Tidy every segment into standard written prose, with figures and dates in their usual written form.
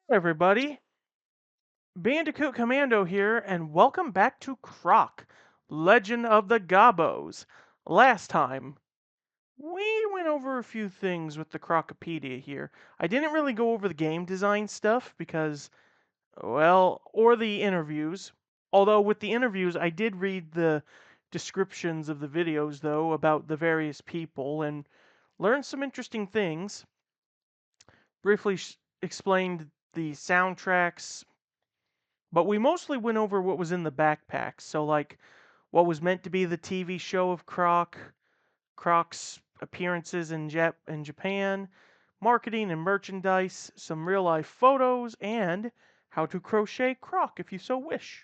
Everybody, Bandicoot Commando here, and welcome back to Croc, Legend of the Gobbos. Last time, we went over a few things with the Crocopedia here. I didn't really go over the game design stuff because, well, or the interviews. Although with the interviews, I did read the descriptions of the videos, though, about the various people and learned some interesting things. Briefly explained the soundtracks, but we mostly went over what was in the backpack. So, like, what was meant to be the TV show of Croc, Croc's appearances in Japan, marketing and merchandise, some real life photos, and how to crochet Croc if you so wish.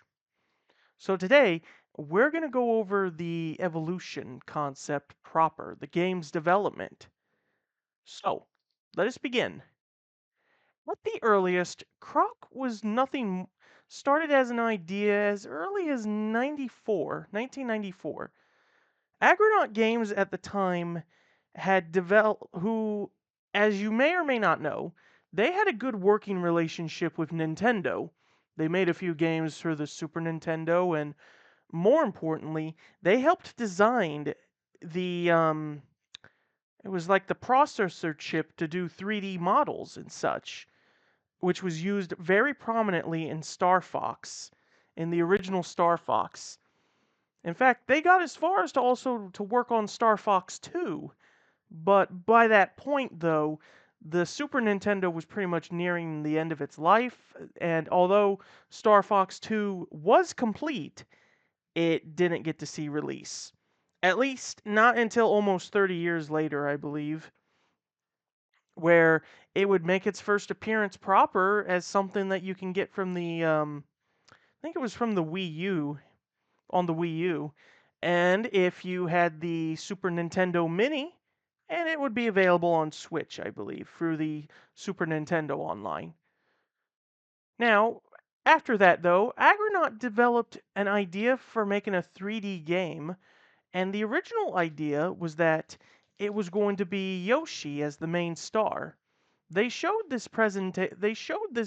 So, today, we're going to go over the evolution concept proper, the game's development. So, let us begin. At the earliest, Croc was nothing started as an idea as early as 1994. Agronaut Games at the time had developed who, as you may or may not know, they had a good working relationship with Nintendo. They made a few games for the Super Nintendo, and more importantly, they helped design the it was like the processor chip to do 3D models and such, which was used very prominently in Star Fox, in the original Star Fox. In fact, they got as far as to also to work on Star Fox 2, but by that point though, the Super Nintendo was pretty much nearing the end of its life, and although Star Fox 2 was complete, it didn't get to see release. At least not until almost 30 years later, I believe, where it would make its first appearance proper as something that you can get from the I think it was from the Wii U, on the Wii U, and if you had the Super Nintendo Mini, and it would be available on Switch, I believe, through the Super Nintendo Online. Now, after that though, Agronaut developed an idea for making a 3D game, and the original idea was that it was going to be Yoshi as the main star. They showed this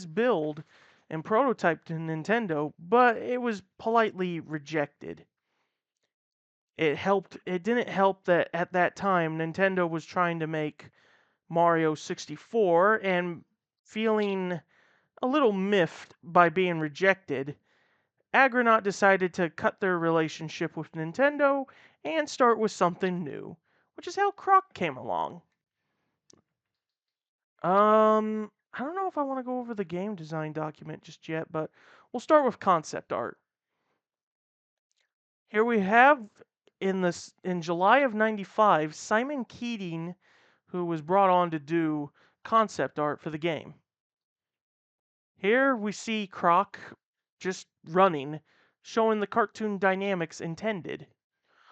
build and prototype to Nintendo, but it was politely rejected. It didn't help that at that time Nintendo was trying to make Mario 64 and feeling a little miffed by being rejected, Agronaut decided to cut their relationship with Nintendo and start with something new, which is how Croc came along. I don't know if I want to go over the game design document just yet, but we'll start with concept art. Here we have in July of 95, Simon Keating, who was brought on to do concept art for the game. Here we see Croc just running, showing the cartoon dynamics intended.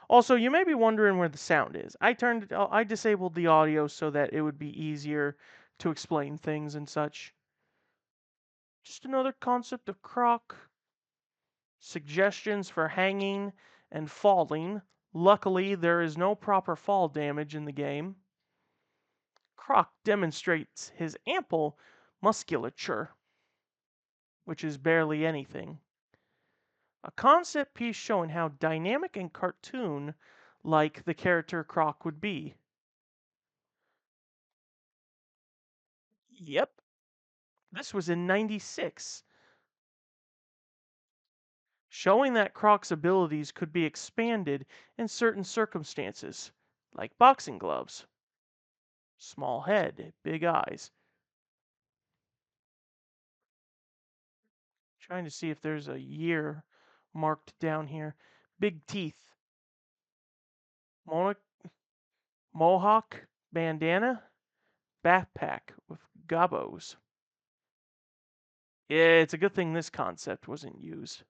Also, you may be wondering where the sound is. I disabled the audio so that it would be easier to explain things and such. Just another concept of Croc. Suggestions for hanging and falling. Luckily, there is no proper fall damage in the game. Croc demonstrates his ample musculature, which is barely anything. A concept piece showing how dynamic and cartoon like the character Croc would be. Yep, this was in 96, showing that Croc's abilities could be expanded in certain circumstances, like boxing gloves, small head, big eyes. Trying to see if there's a year marked down here. Big teeth, mohawk, bandana, backpack with gobos. Yeah, it's a good thing this concept wasn't used.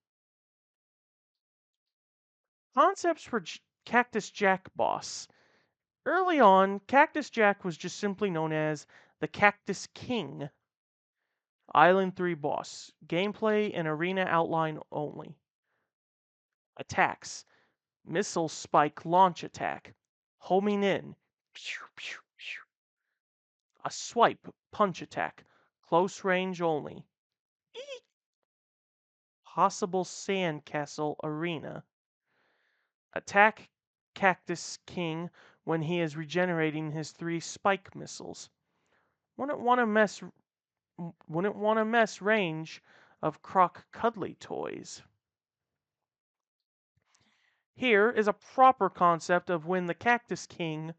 Concepts for Cactus Jack boss. Early on, Cactus Jack was just simply known as the Cactus King. Island 3 boss. Gameplay and arena outline only. Attacks. Missile spike launch attack. Homing in. A swipe punch attack. Close range only. Possible sandcastle arena. Attack Cactus King when he is regenerating his 3 spike missiles. Wouldn't want to mess range of Croc cuddly toys. Here is a proper concept of when the Cactus King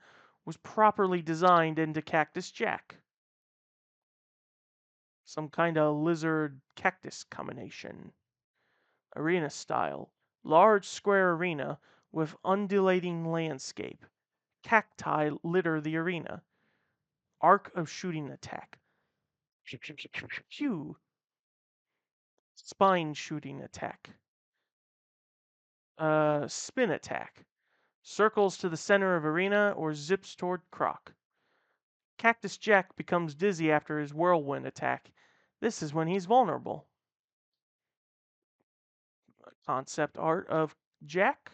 was properly designed into Cactus Jack. Some kind of lizard cactus combination. Arena style. Large square arena with undulating landscape. Cacti litter the arena. Arc of shooting attack. Pew. Spine shooting attack. Spin attack. Circles to the center of arena or zips toward Croc. Cactus Jack becomes dizzy after his whirlwind attack. This is when he's vulnerable. Concept art of Jack.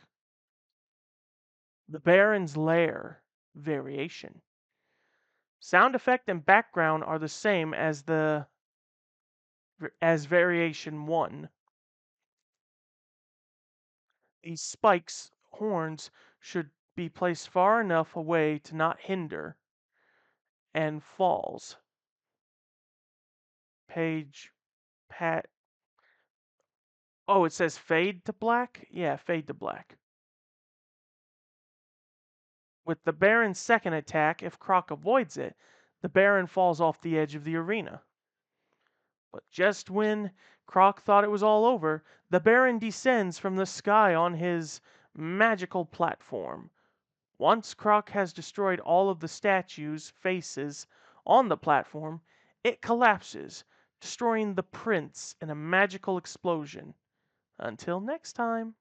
The Baron's Lair variation. Sound effect and background are the same as variation 1. These spikes, horns, should be placed far enough away to not hinder and falls. Page pat. Oh, it says fade to black? Yeah, fade to black. With the Baron's second attack, if Croc avoids it, the Baron falls off the edge of the arena. But just when Croc thought it was all over, the Baron descends from the sky on his magical platform. Once Croc has destroyed all of the statues' faces on the platform, it collapses, destroying the prince in a magical explosion. Until next time.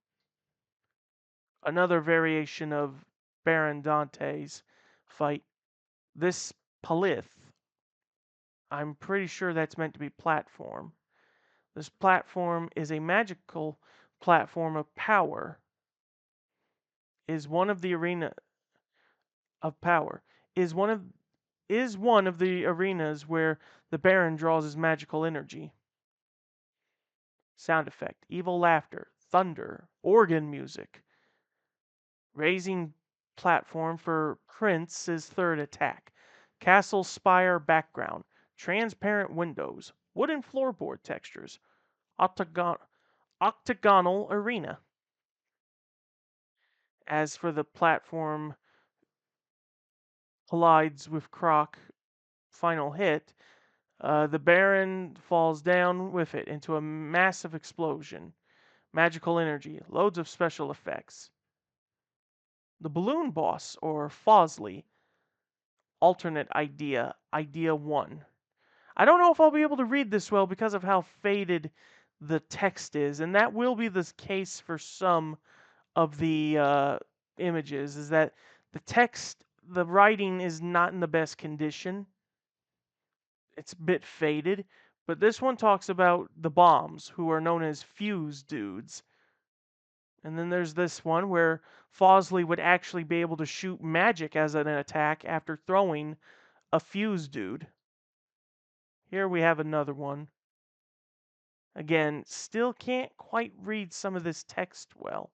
Another variation of Baron Dante's fight. This Palith, I'm pretty sure that's meant to be platform. This platform is a magical platform of power. Is one of the arena of power. Is one of the arenas where the Baron draws his magical energy. Sound effect, evil laughter, thunder, organ music. Raising platform for Prince's third attack. Castle spire background. Transparent windows. Wooden floorboard textures. Octagonal arena. As for the platform collides with Croc final hit, the Baron falls down with it into a massive explosion. Magical energy. Loads of special effects. The balloon boss, or Fosley. Alternate idea. Idea 1. I don't know if I'll be able to read this well because of how faded the text is, and that will be the case for some of the images, is that the text, the writing is not in the best condition. It's a bit faded, but this one talks about the bombs, who are known as fuse dudes. And then there's this one where Fosley would actually be able to shoot magic as an attack after throwing a fuse dude. Here we have another one. Again, still can't quite read some of this text well.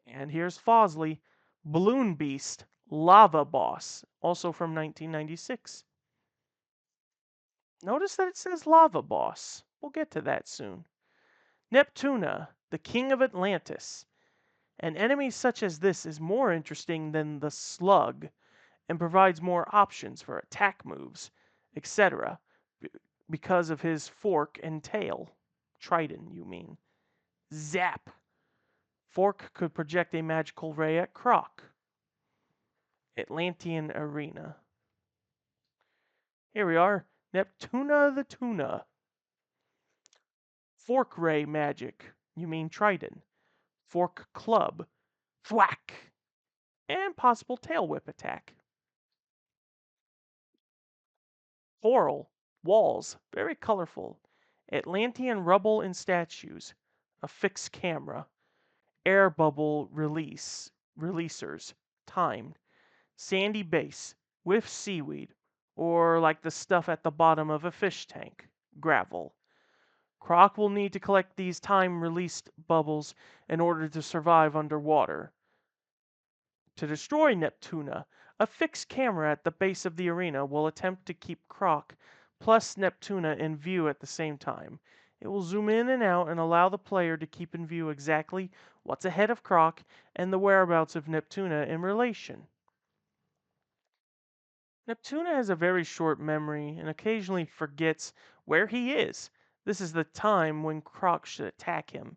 And here's Fosley, Balloon Beast, Lava Boss, also from 1996. Notice that it says Lava Boss. We'll get to that soon. Neptuna, the King of Atlantis. An enemy such as this is more interesting than the Slug and provides more options for attack moves, etc., because of his fork and tail. Trident, you mean. Zap. Fork could project a magical ray at Croc. Atlantean Arena. Here we are. Neptuna the Tuna. Fork ray magic. You mean Trident. Fork club. Thwack. And possible tail whip attack. Coral. Walls. Very colorful. Atlantean rubble and statues. A fixed camera. Air bubble releasers. timed. Sandy base with seaweed, or like the stuff at the bottom of a fish tank, gravel. Croc will need to collect these time released bubbles in order to survive underwater. To destroy Neptuna, a fixed camera at the base of the arena will attempt to keep Croc plus Neptuna in view at the same time. It will zoom in and out and allow the player to keep in view exactly what's ahead of Croc and the whereabouts of Neptuna in relation. Neptuna has a very short memory and occasionally forgets where he is. This is the time when Croc should attack him.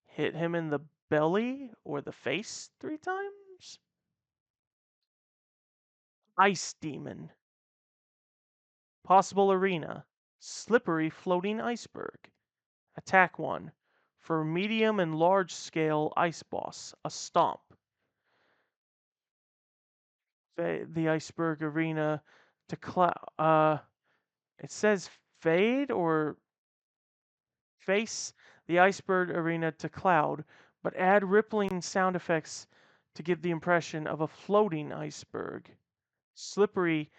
Hit him in the belly or the face 3 times? Ice Demon. Possible arena. Slippery floating iceberg. Attack 1. For medium and large scale ice boss, a stomp. The iceberg arena to it says fade or face the iceberg arena to cloud, but add rippling sound effects to give the impression of a floating iceberg. Slippery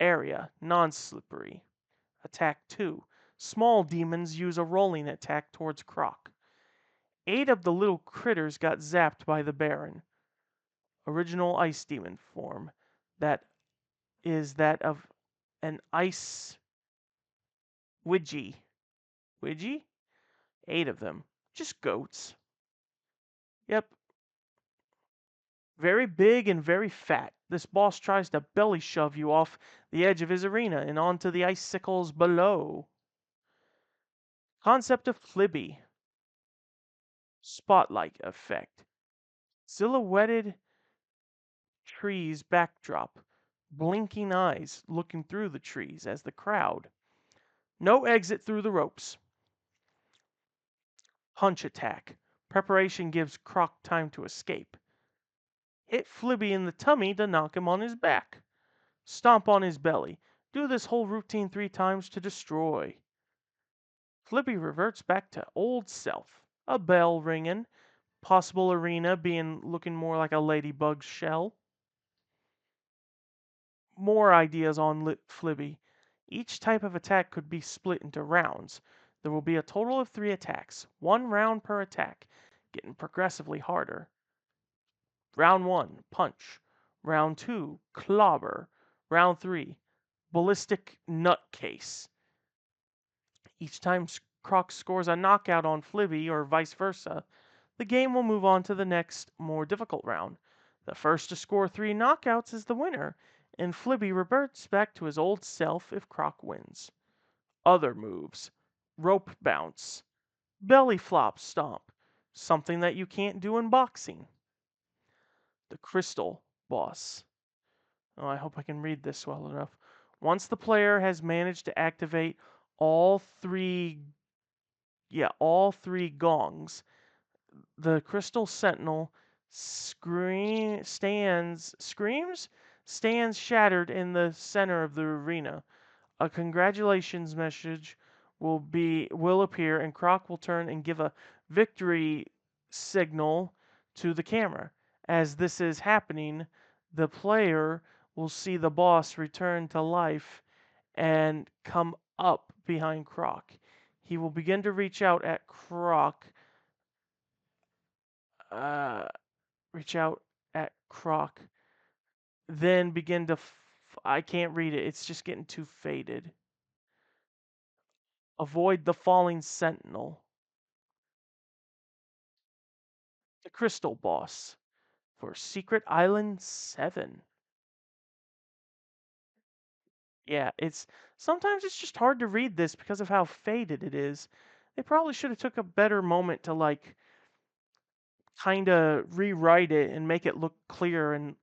area, non-slippery. Attack 2. Small demons use a rolling attack towards Croc. 8 of the little critters got zapped by the Baron. Original ice demon form. That is that of an ice Widgie. Widgie? 8 of them. Just goats. Yep. Very big and very fat. This boss tries to belly shove you off the edge of his arena and onto the icicles below. Concept of Flibby. Spotlight effect. Silhouetted trees backdrop. Blinking eyes looking through the trees as the crowd. No exit through the ropes. Hunch attack. Preparation gives Croc time to escape. Hit Flibby in the tummy to knock him on his back. Stomp on his belly. Do this whole routine 3 times to destroy. Flibby reverts back to old self. A bell ringing. Possible arena being looking more like a ladybug's shell. More ideas on Flibby. Each type of attack could be split into rounds. There will be a total of 3 attacks. 1 round per attack. Getting progressively harder. Round 1, punch. Round 2, clobber. Round 3, ballistic nutcase. Each time Croc scores a knockout on Flibby or vice versa, the game will move on to the next, more difficult round. The first to score 3 knockouts is the winner, and Flibby reverts back to his old self if Croc wins. Other moves. Rope bounce. Belly flop stomp. Something that you can't do in boxing. The Crystal Boss. Oh, I hope I can read this well enough. Once the player has managed to activate all three gongs, the Crystal Sentinel stands shattered in the center of the arena. A congratulations message will appear, and Croc will turn and give a victory signal to the camera. As this is happening, the player will see the boss return to life and come up behind Croc. He will begin to reach out at Croc. Uh, reach out at Croc. Then begin to. I can't read it. It's just getting too faded. Avoid the falling sentinel. The Crystal Boss for Secret Island 7. Yeah, sometimes it's just hard to read this because of how faded it is. They probably should have took a better moment to like kind of rewrite it and make it look clear and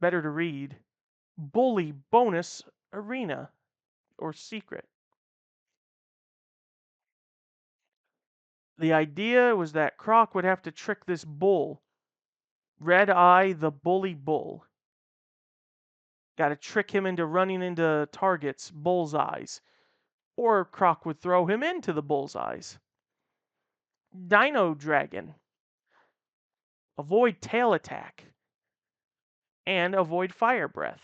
better to read. Bully bonus arena or secret. The idea was that Croc would have to trick this bull, Red Eye the Bully Bull. Got to trick him into running into targets, bullseyes, or Croc would throw him into the bullseyes. Dino Dragon. Avoid tail attack. and avoid fire breath.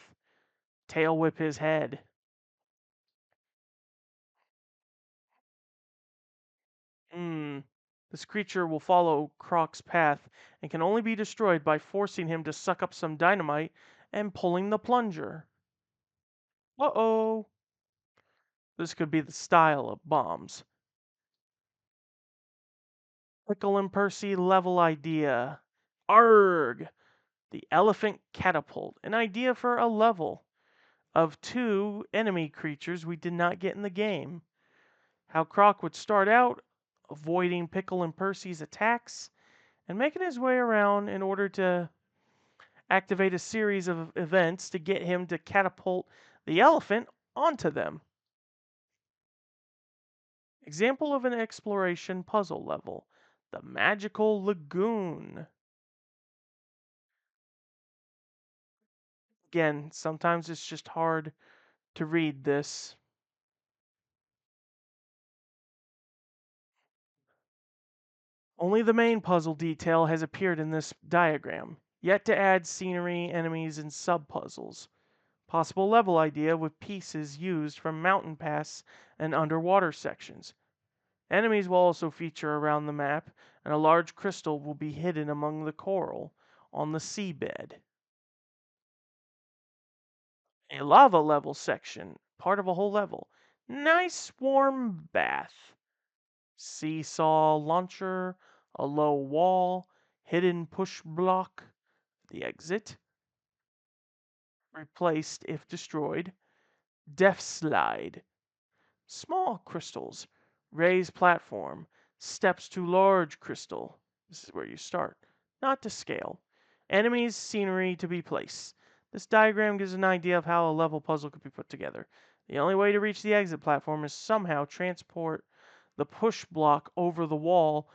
Tail whip his head. Hmm. This creature will follow Croc's path and can only be destroyed by forcing him to suck up some dynamite and pulling the plunger. Uh-oh. This could be the style of bombs. Pickle and Percy level idea. Arg! The elephant catapult. An idea for a level of two enemy creatures we did not get in the game. How Croc would start out avoiding Pickle and Percy's attacks and making his way around in order to activate a series of events to get him to catapult the elephant onto them. Example of an exploration puzzle level. The Magical Lagoon. Again, sometimes it's just hard to read this. Only the main puzzle detail has appeared in this diagram, yet to add scenery, enemies, and sub-puzzles. Possible level idea with pieces used from mountain pass and underwater sections. Enemies will also feature around the map, and a large crystal will be hidden among the coral on the seabed. A lava level section, part of a whole level. Nice warm bath. Seesaw launcher, a low wall, hidden push block, the exit, replaced if destroyed, death slide, small crystals, raised platform, steps to large crystal. This is where you start, not to scale. Enemies, scenery to be placed. This diagram gives an idea of how a level puzzle could be put together. The only way to reach the exit platform is somehow transport the push block over the wall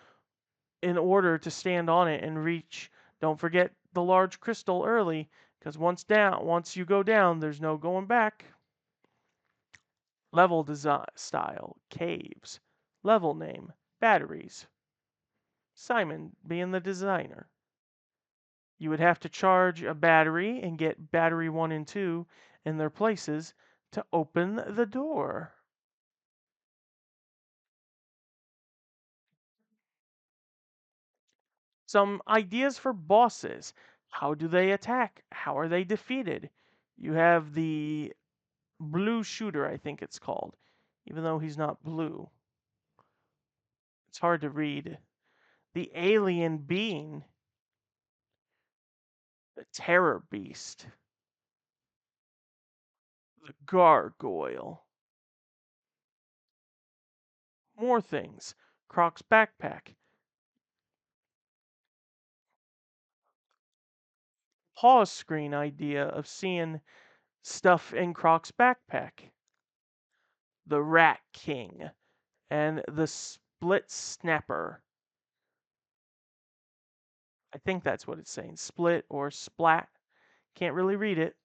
in order to stand on it and reach. Don't forget the large crystal early, because once you go down, there's no going back. Level design style, caves. Level name, batteries. Simon being the designer. You would have to charge a battery and get battery 1 and 2 in their places to open the door. Some ideas for bosses. How do they attack? How are they defeated? You have the blue shooter, I think it's called, even though he's not blue. It's hard to read. The alien being, the terror beast, the gargoyle. More things. Croc's backpack. Pause screen idea of seeing stuff in Croc's backpack. The Rat King and the Split Snapper. I think that's what it's saying. Split or splat. Can't really read it.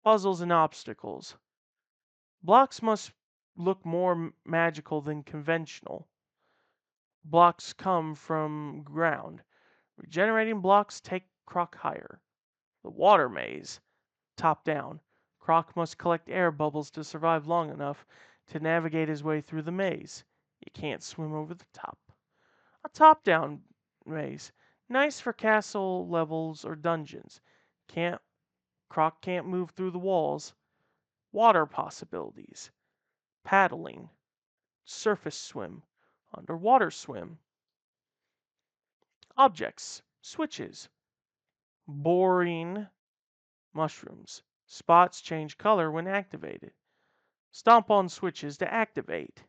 Puzzles and obstacles. Blocks must look more magical than conventional. Blocks come from ground. Regenerating blocks take Croc higher. The water maze. Top down. Croc must collect air bubbles to survive long enough to navigate his way through the maze. You can't swim over the top. A top down maze. Nice for castle levels or dungeons. Can't Croc can't move through the walls. Water possibilities. Paddling. Surface swim. Underwater swim. Objects. Switches. Boring. Mushrooms. Spots change color when activated. Stomp on switches to activate.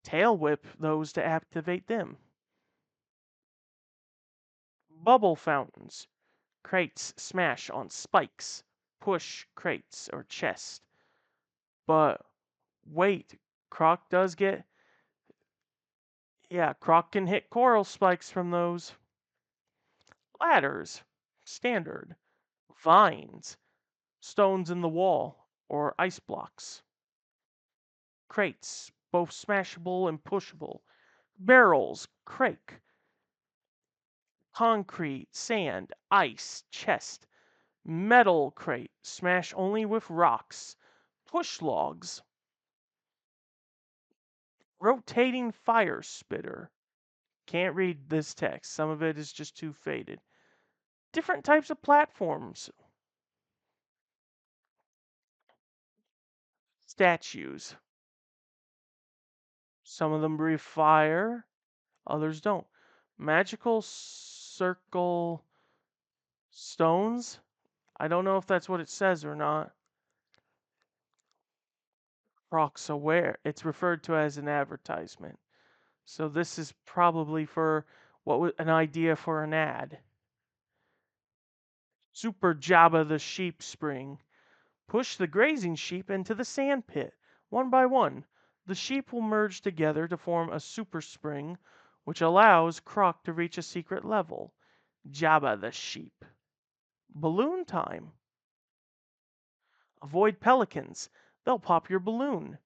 Tail whip those to activate them. Bubble fountains. Crates smash on spikes. Push crates or chest. But wait, Croc does get. Yeah, Croc can hit coral spikes from those. Ladders. Standard. Vines. Stones in the wall or ice blocks. Crates, both smashable and pushable. Barrels. Crake. Concrete, sand, ice, chest, metal crate, smash only with rocks, push logs, rotating fire spitter. Can't read this text. Some of it is just too faded. Different types of platforms, statues. Some of them breathe fire, others don't. Magical circle stones. I don't know if that's what it says or not. Croc's aware. It's referred to as an advertisement. So this is probably for what was an idea for an ad. Super Jabba the sheep spring. Push the grazing sheep into the sand pit. One by one, the sheep will merge together to form a super spring, which allows Croc to reach a secret level. Jabba the sheep. Balloon time. Avoid pelicans. They'll pop your balloon.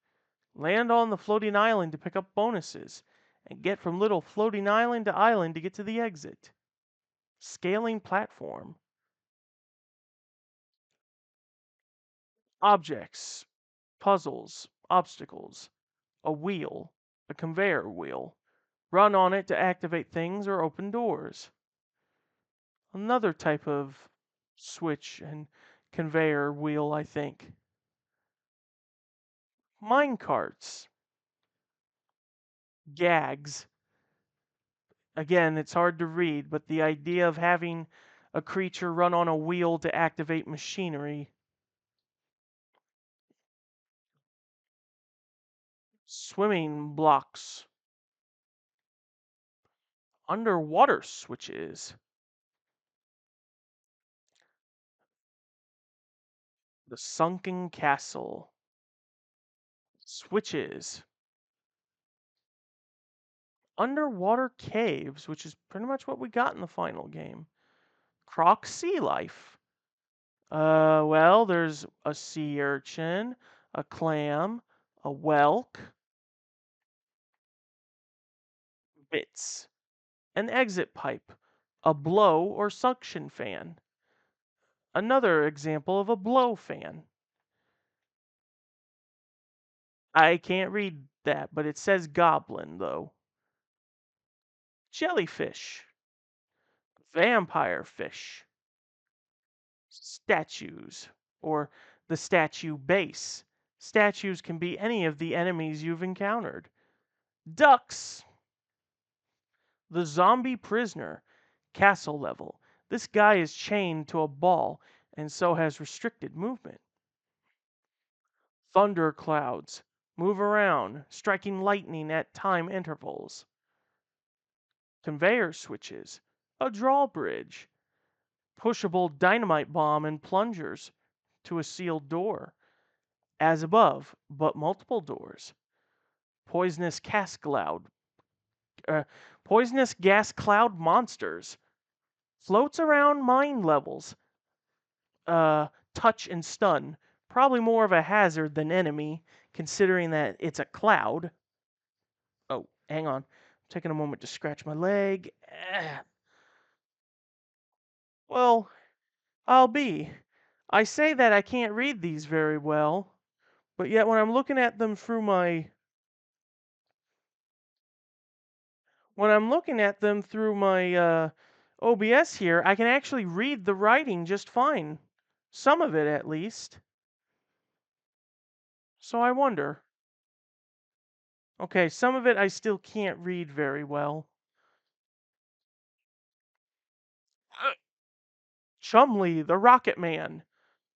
Land on the floating island to pick up bonuses. And get from little floating island to island to get to the exit. Scaling platform. Objects. Puzzles. Obstacles. A wheel. A conveyor wheel. Run on it to activate things or open doors. Another type of switch and conveyor wheel, I think. Mine carts. Gags. Again, it's hard to read, but the idea of having a creature run on a wheel to activate machinery. Swimming blocks. Underwater switches. The sunken castle. Switches. Underwater caves, which is pretty much what we got in the final game. Croc sea life. Well, there's a sea urchin, a clam, a whelk, bits, an exit pipe, a blow or suction fan. Another example of a blow fan. I can't read that, but it says goblin, though. Jellyfish, vampire fish, statues, or the statue base. Statues can be any of the enemies you've encountered. Ducks, the zombie prisoner, castle level. This guy is chained to a ball and so has restricted movement. Thunder clouds move around, striking lightning at time intervals. Conveyor switches, a drawbridge, pushable dynamite bomb and plungers to a sealed door, as above, but multiple doors. Poisonous gas cloud, poisonous gas cloud monsters, floats around mine levels, touch and stun. Probably more of a hazard than enemy, considering that it's a cloud. Oh, hang on. I'm taking a moment to scratch my leg. Well, I'll be. I say that I can't read these very well, but yet when I'm looking at them through my OBS here, I can actually read the writing just fine. Some of it at least. So I wonder. Okay, some of it I still can't read very well. Chumley, the Rocket Man,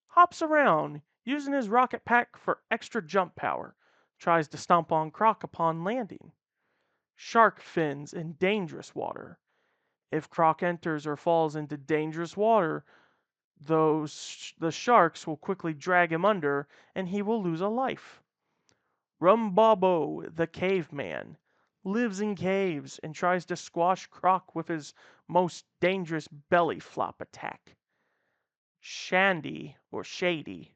hops around, using his rocket pack for extra jump power. Tries to stomp on Croc upon landing. Shark fins in dangerous water. If Croc enters or falls into dangerous water, the sharks will quickly drag him under and he will lose a life. Rumbobo, the caveman, lives in caves and tries to squash Croc with his most dangerous belly flop attack. Shandy, or Shady,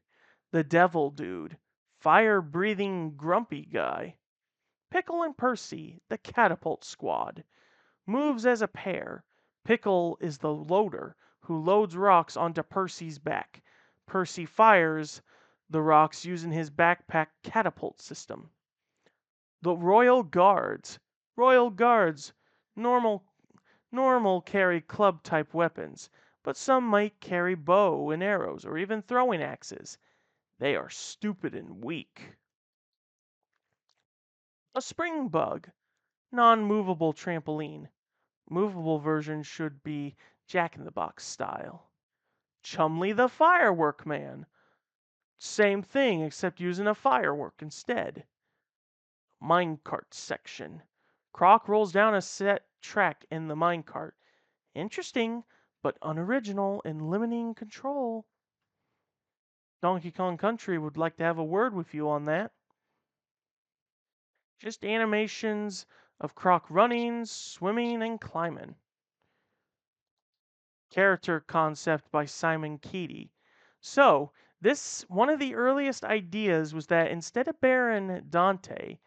the devil dude, fire-breathing grumpy guy. Pickle and Percy, the catapult squad, moves as a pair, Pickle is the loader who loads rocks onto Percy's back. Percy fires the rocks using his backpack catapult system. The Royal Guards. Royal Guards. Normal carry club type weapons, but some might carry bow and arrows or even throwing axes. They are stupid and weak. A spring bug. Non-movable trampoline. Movable version should be Jack in the Box style. Chumley the Firework Man. Same thing except using a firework instead. Minecart section. Croc rolls down a set track in the minecart. Interesting, but unoriginal and limiting control. Donkey Kong Country would like to have a word with you on that. Just animations of Croc running, swimming, and climbing. Character concept by Simon Keaty. So, this one of the earliest ideas was that instead of Baron Dante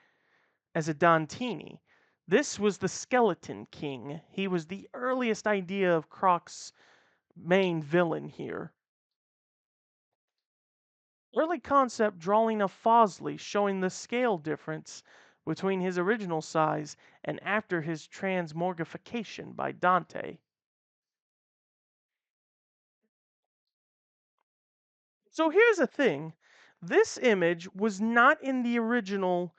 as a Dantini, this was the Skeleton King. He was the earliest idea of Croc's main villain here. Early concept drawing of Fosley showing the scale difference between his original size and after his transmogrification by Dante. So here's the thing. This image was not in the original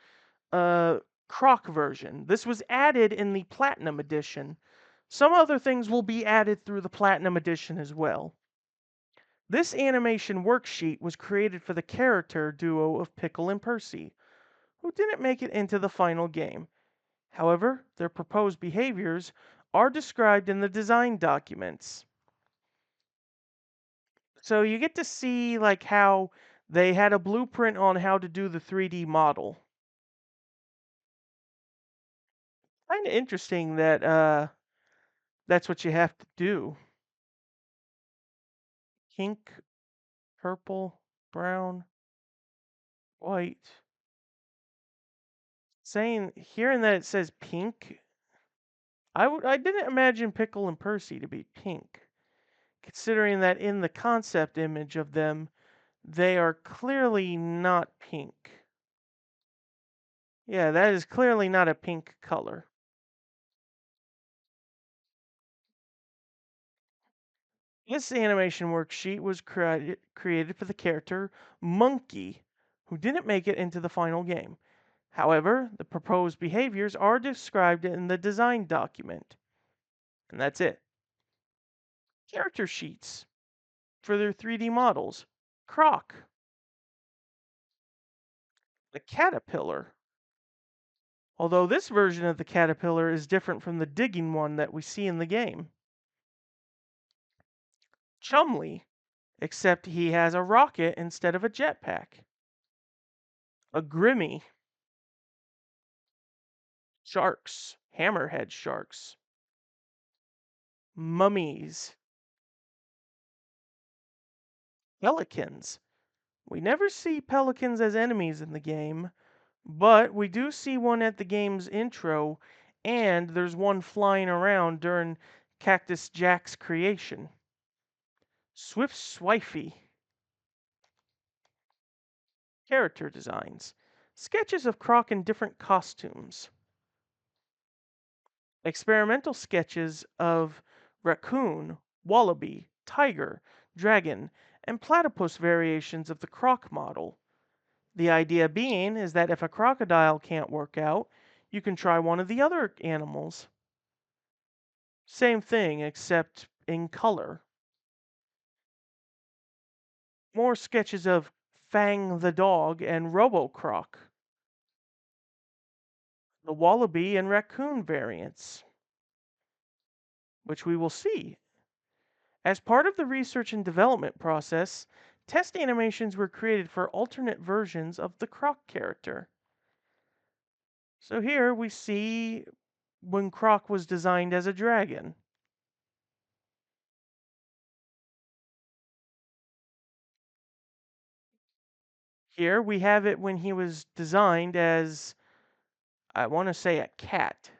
uh, Croc version. This was added in the Platinum Edition. Some other things will be added through the Platinum Edition as well. This animation worksheet was created for the character duo of Pickle and Percy, who didn't make it into the final game. However, their proposed behaviors are described in the design documents. So you get to see like how they had a blueprint on how to do the 3D model. Kind of interesting that that's what you have to do. Pink, purple, brown, white. Saying hearing that it says pink, I didn't imagine Pickle and Percy to be pink, considering that in the concept image of them, they are clearly not pink. Yeah, that is clearly not a pink color. This animation worksheet was created for the character Monkey, who didn't make it into the final game. However, the proposed behaviors are described in the design document. And that's it. Character sheets for their 3D models. Croc, the caterpillar. Although this version of the caterpillar is different from the digging one that we see in the game. Chumley, except he has a rocket instead of a jetpack. A Grimmy. Sharks, hammerhead sharks. Mummies. Pelicans. We never see pelicans as enemies in the game, but we do see one at the game's intro, and there's one flying around during Cactus Jack's creation. Swift Swifey. Character designs. Sketches of Croc in different costumes. Experimental sketches of raccoon, wallaby, tiger, dragon, and platypus variations of the Croc model. The idea being is that if a crocodile can't work out, you can try one of the other animals. Same thing, except in color. More sketches of Fang the dog and Robo-Croc. The wallaby and raccoon variants, which we will see. As part of the research and development process, test animations were created for alternate versions of the Croc character. So here we see when Croc was designed as a dragon. Here we have it when he was designed as, I want to say, a cat.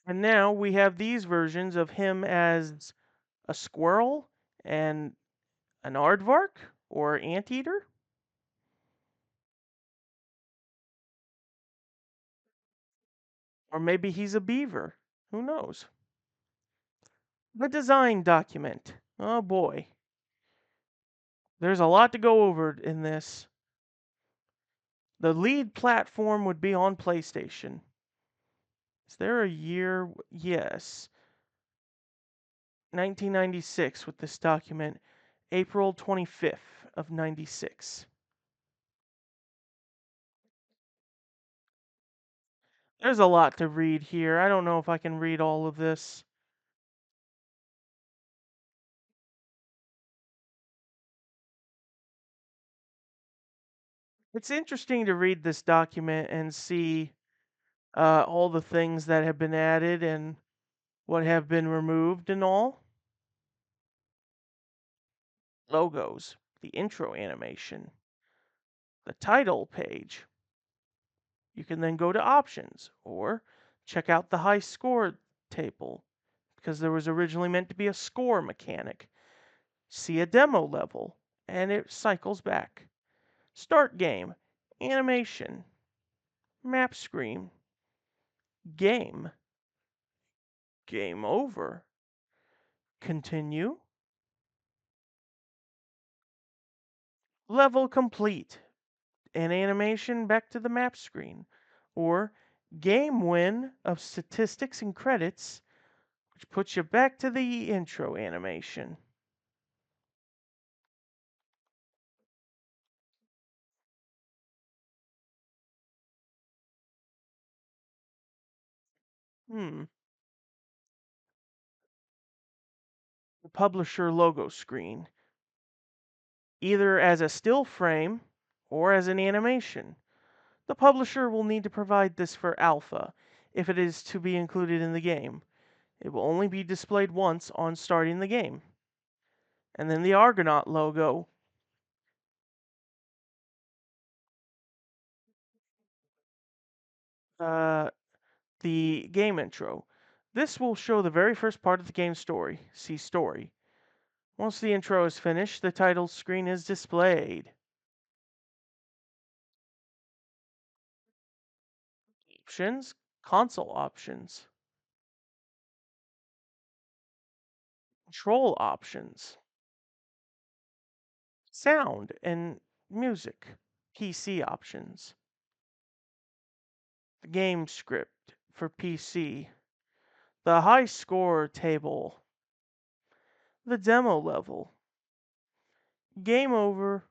And now we have these versions of him as a squirrel and an aardvark or anteater, or maybe he's a beaver. Who knows? The design document. Oh boy. There's a lot to go over in this. The lead platform would be on PlayStation. Is there a year? Yes. 1996 with this document. April 25th of 96. There's a lot to read here. I don't know if I can read all of this. It's interesting to read this document and see all the things that have been added and what have been removed and all. Logos, the intro animation, the title page. You can then go to options or check out the high score table because there was originally meant to be a score mechanic. See a demo level and it cycles back. Start game, animation, map screen, game, game over, continue, level complete, and animation back to the map screen, or game win of statistics and credits, which puts you back to the intro animation. Hmm. The publisher logo screen, either as a still frame or as an animation. The publisher will need to provide this for alpha if it is to be included in the game. It will only be displayed once on starting the game. And then the Argonaut logo. Uh, the game intro. This will show the very first part of the game story. See story. Once the intro is finished, the title screen is displayed. Options, console options, control options, sound and music, PC options, the game script for PC, the high score table, the demo level, game over.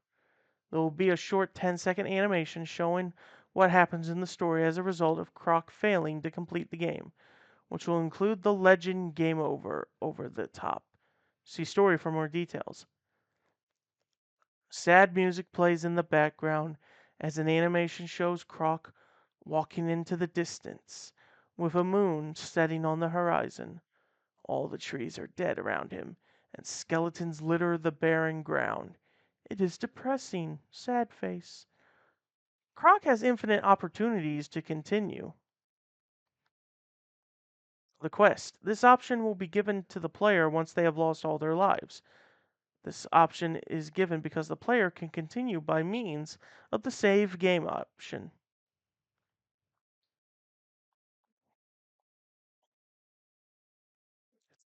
There will be a short 10-second animation showing what happens in the story as a result of Croc failing to complete the game, which will include the legend game over the top. See story for more details. Sad music plays in the background as an animation shows Croc walking into the distance with a moon setting on the horizon. All the trees are dead around him, and skeletons litter the barren ground. It is depressing, sad face. Croc has infinite opportunities to continue the quest. This option will be given to the player once they have lost all their lives. This option is given because the player can continue by means of the save game option.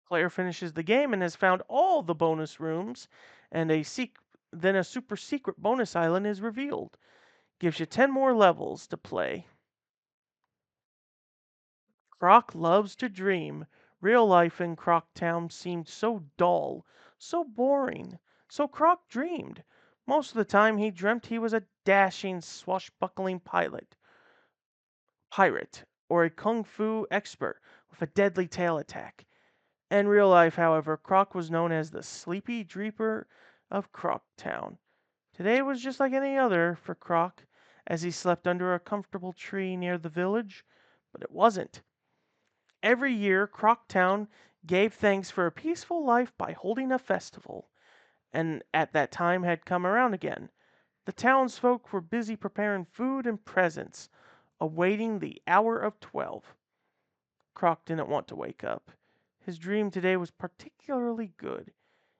The player finishes the game and has found all the bonus rooms, and then a super secret bonus island is revealed. Gives you 10 more levels to play. Croc loves to dream. Real life in Croctown seemed so dull, so boring. So Croc dreamed. Most of the time he dreamt he was a dashing, swashbuckling pirate, or a kung fu expert with a deadly tail attack. In real life, however, Croc was known as the Sleepy Dreeper of Croctown. Today was just like any other for Croc, as he slept under a comfortable tree near the village, but it wasn't. Every year, Croctown gave thanks for a peaceful life by holding a festival, and at that time had come around again. The townsfolk were busy preparing food and presents, awaiting the hour of 12. Croc didn't want to wake up. His dream today was particularly good.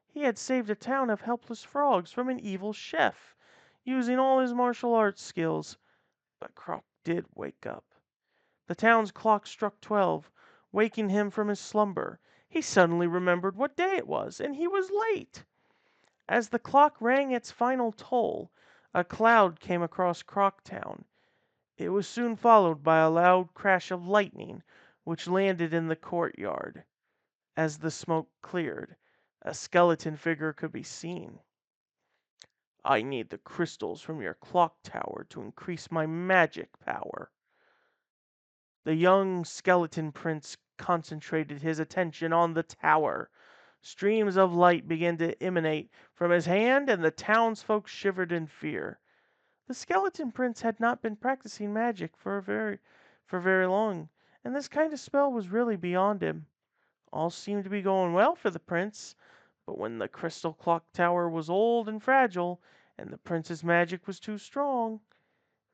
He had saved a town of helpless frogs from an evil chef, using all his martial arts skills. But Croc did wake up. The town's clock struck 12, waking him from his slumber. He suddenly remembered what day it was, and he was late. As the clock rang its final toll, a cloud came across Croctown. It was soon followed by a loud crash of lightning, which landed in the courtyard. As the smoke cleared, a skeleton figure could be seen. I need the crystals from your clock tower to increase my magic power. The young skeleton prince concentrated his attention on the tower. Streams of light began to emanate from his hand, and the townsfolk shivered in fear. The skeleton prince had not been practicing magic for very long, and this kind of spell was really beyond him. All seemed to be going well for the prince, but when the crystal clock tower was old and fragile, and the prince's magic was too strong,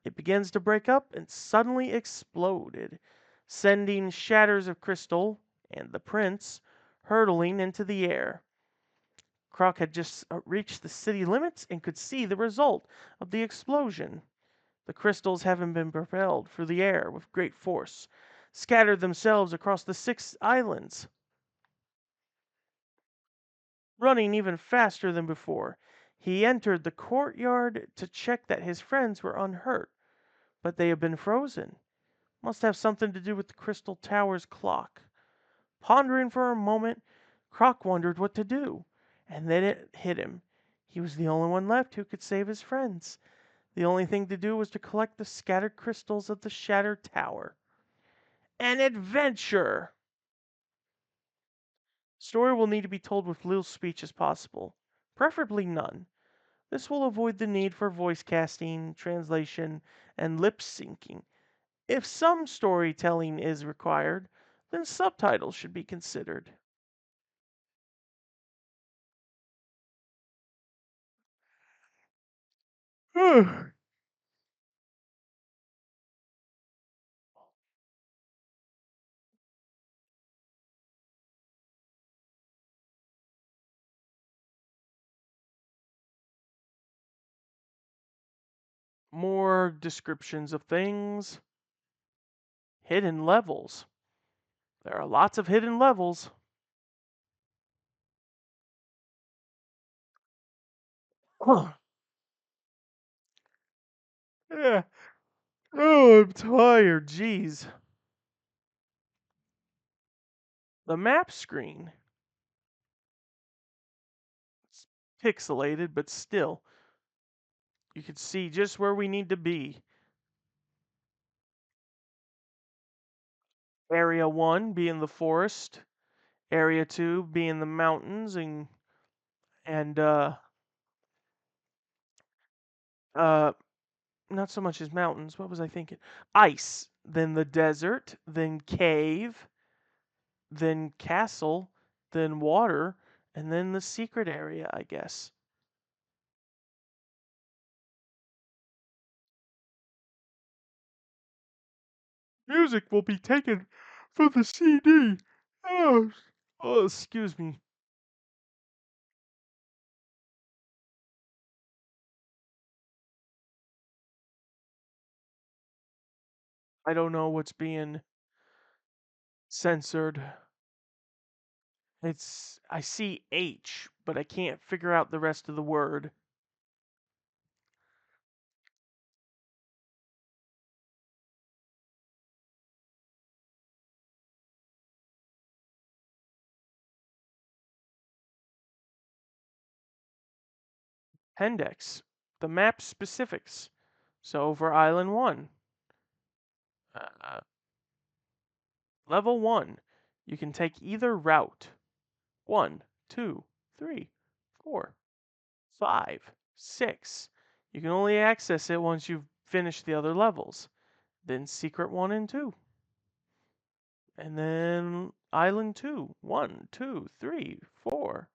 it begins to break up and suddenly exploded, sending shatters of crystal and the prince hurtling into the air. Croc had just reached the city limits and could see the result of the explosion. The crystals, having been propelled through the air with great force, scattered themselves across the 6 islands, running even faster than before. He entered the courtyard to check that his friends were unhurt, but they had been frozen. Must have something to do with the crystal tower's clock. Pondering for a moment, Croc wondered what to do, and then it hit him. He was the only one left who could save his friends. The only thing to do was to collect the scattered crystals of the shattered tower. An adventure! Story will need to be told with little speech as possible, preferably none. This will avoid the need for voice casting, translation, and lip syncing. If some storytelling is required, then subtitles should be considered. More descriptions of things. Hidden levels. There are lots of hidden levels. Yeah. Oh, I'm tired. Jeez. The map screen. It's pixelated, but still, you can see just where we need to be. Area 1 being the forest. Area 2 being the mountains and uh not so much as mountains. What was I thinking? Ice, then the desert, then cave, then castle, then water, and then the secret area, I guess. Music will be taken from the CD. Oh, oh, excuse me. I don't know what's being censored. I see H, but I can't figure out the rest of the word. Pendex, the map specifics. So for Island 1, uh, Level 1, you can take either route. 1, 2, 3, 4, 5, 6. You can only access it once you've finished the other levels. Then Secret 1 and 2. And then Island 2. 1, 2, 3, 4,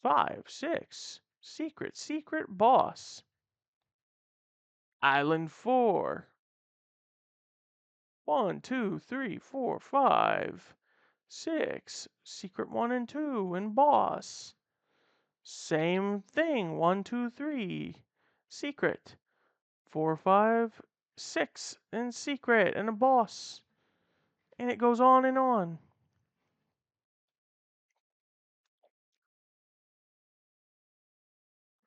5, 6. Secret, Secret Boss. Island 4. 1, 2, 3, 4, 5, 6. Secret 1 and 2 and boss. Same thing. 1, 2, 3. Secret. 4, 5, 6 and secret and a boss. And it goes on and on.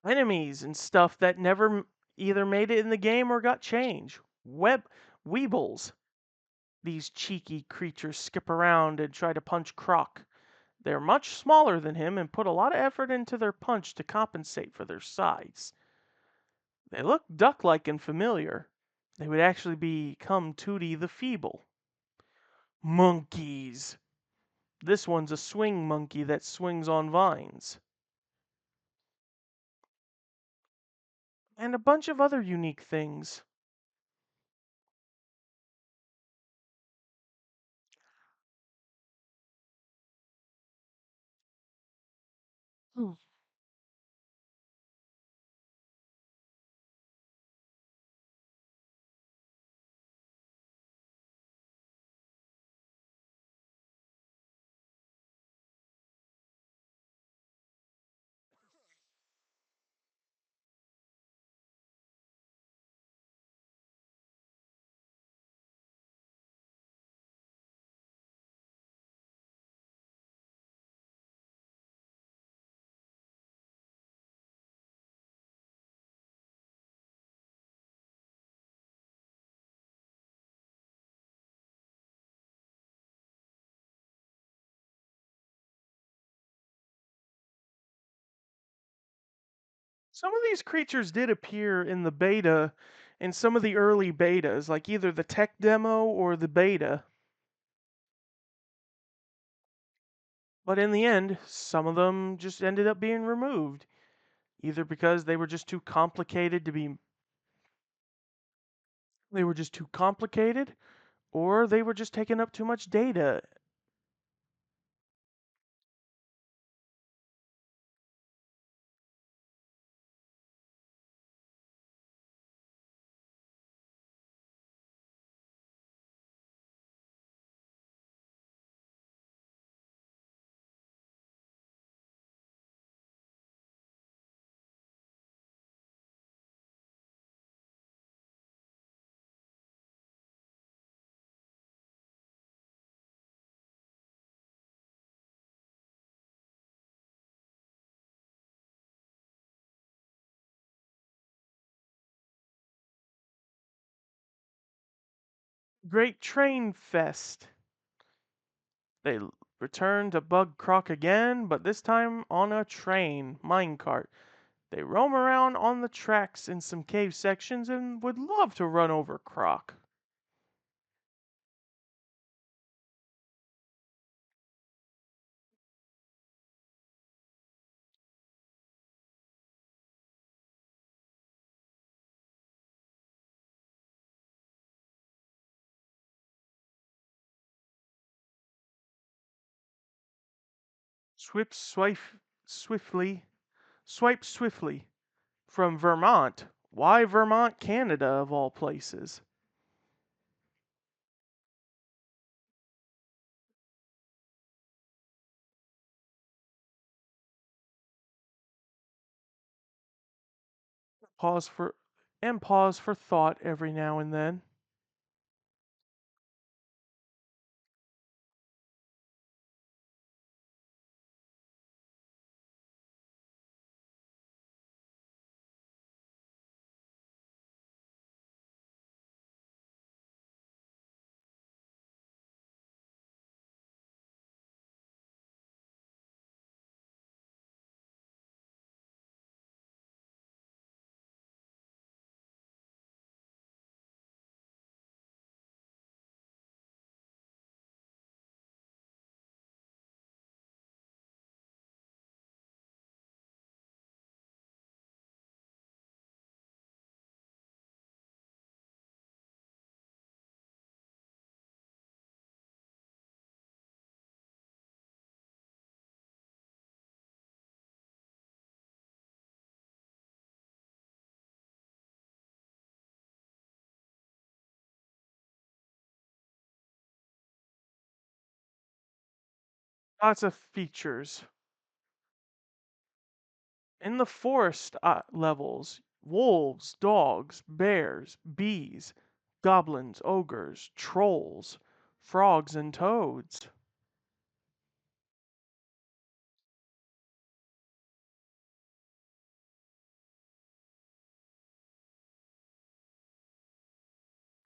Enemies and stuff that never either made it in the game or got changed. Weebles. These cheeky creatures skip around and try to punch Croc. They're much smaller than him and put a lot of effort into their punch to compensate for their size. They look duck-like and familiar. They would actually become Tooty the Feeble. Monkeys. This one's a swing monkey that swings on vines. And a bunch of other unique things. Hmm. Some of these creatures did appear in the beta, in some of the early betas, like either the tech demo or the beta. But in the end, some of them just ended up being removed, either because they were just too complicated, or they were just taking up too much data. Great Train Fest. They return to bug Croc again, but this time on a train minecart. They roam around on the tracks in some cave sections and would love to run over Croc. Swift swipe swiftly, swipe swiftly from Vermont. Why Vermont, Canada, of all places? Pause for pause for thought every now and then. Lots of features. In the forest levels, wolves, dogs, bears, bees, goblins, ogres, trolls, frogs, and toads.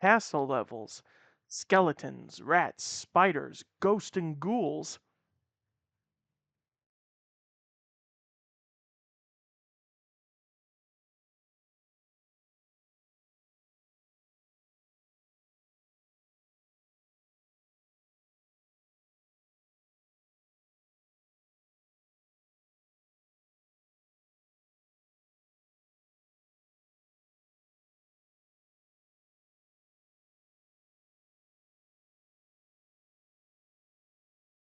Castle levels, skeletons, rats, spiders, ghosts, and ghouls.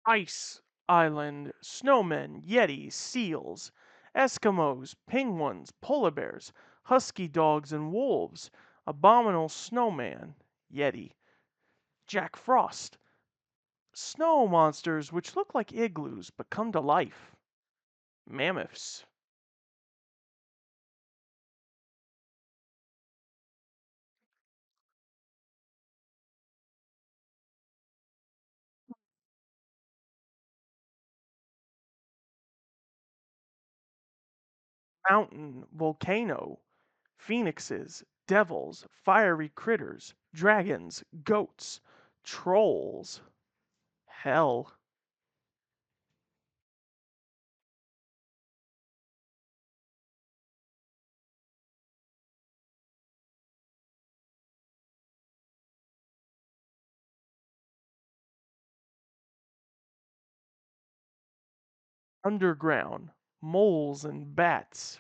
Ice Island, snowmen, yetis, seals, Eskimos, penguins, polar bears, husky dogs and wolves, abominable snowman, yeti, Jack Frost, snow monsters which look like igloos but come to life, mammoths, mountain, volcano, phoenixes, devils, fiery critters, dragons, goats, trolls, hell, underground, moles and bats,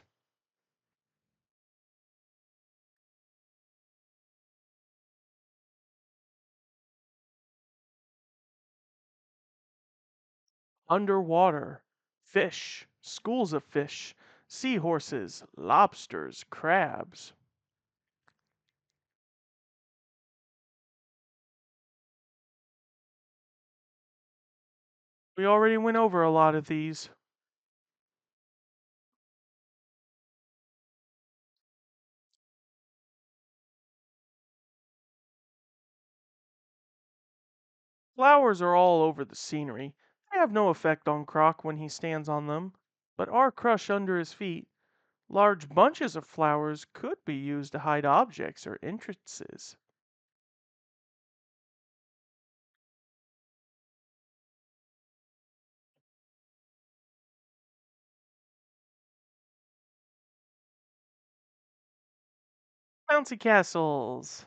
underwater, fish, schools of fish, seahorses, lobsters, crabs. We already went over a lot of these. Flowers are all over the scenery. They have no effect on Croc when he stands on them, but are crushed under his feet. Large bunches of flowers could be used to hide objects or entrances. Bouncy castles.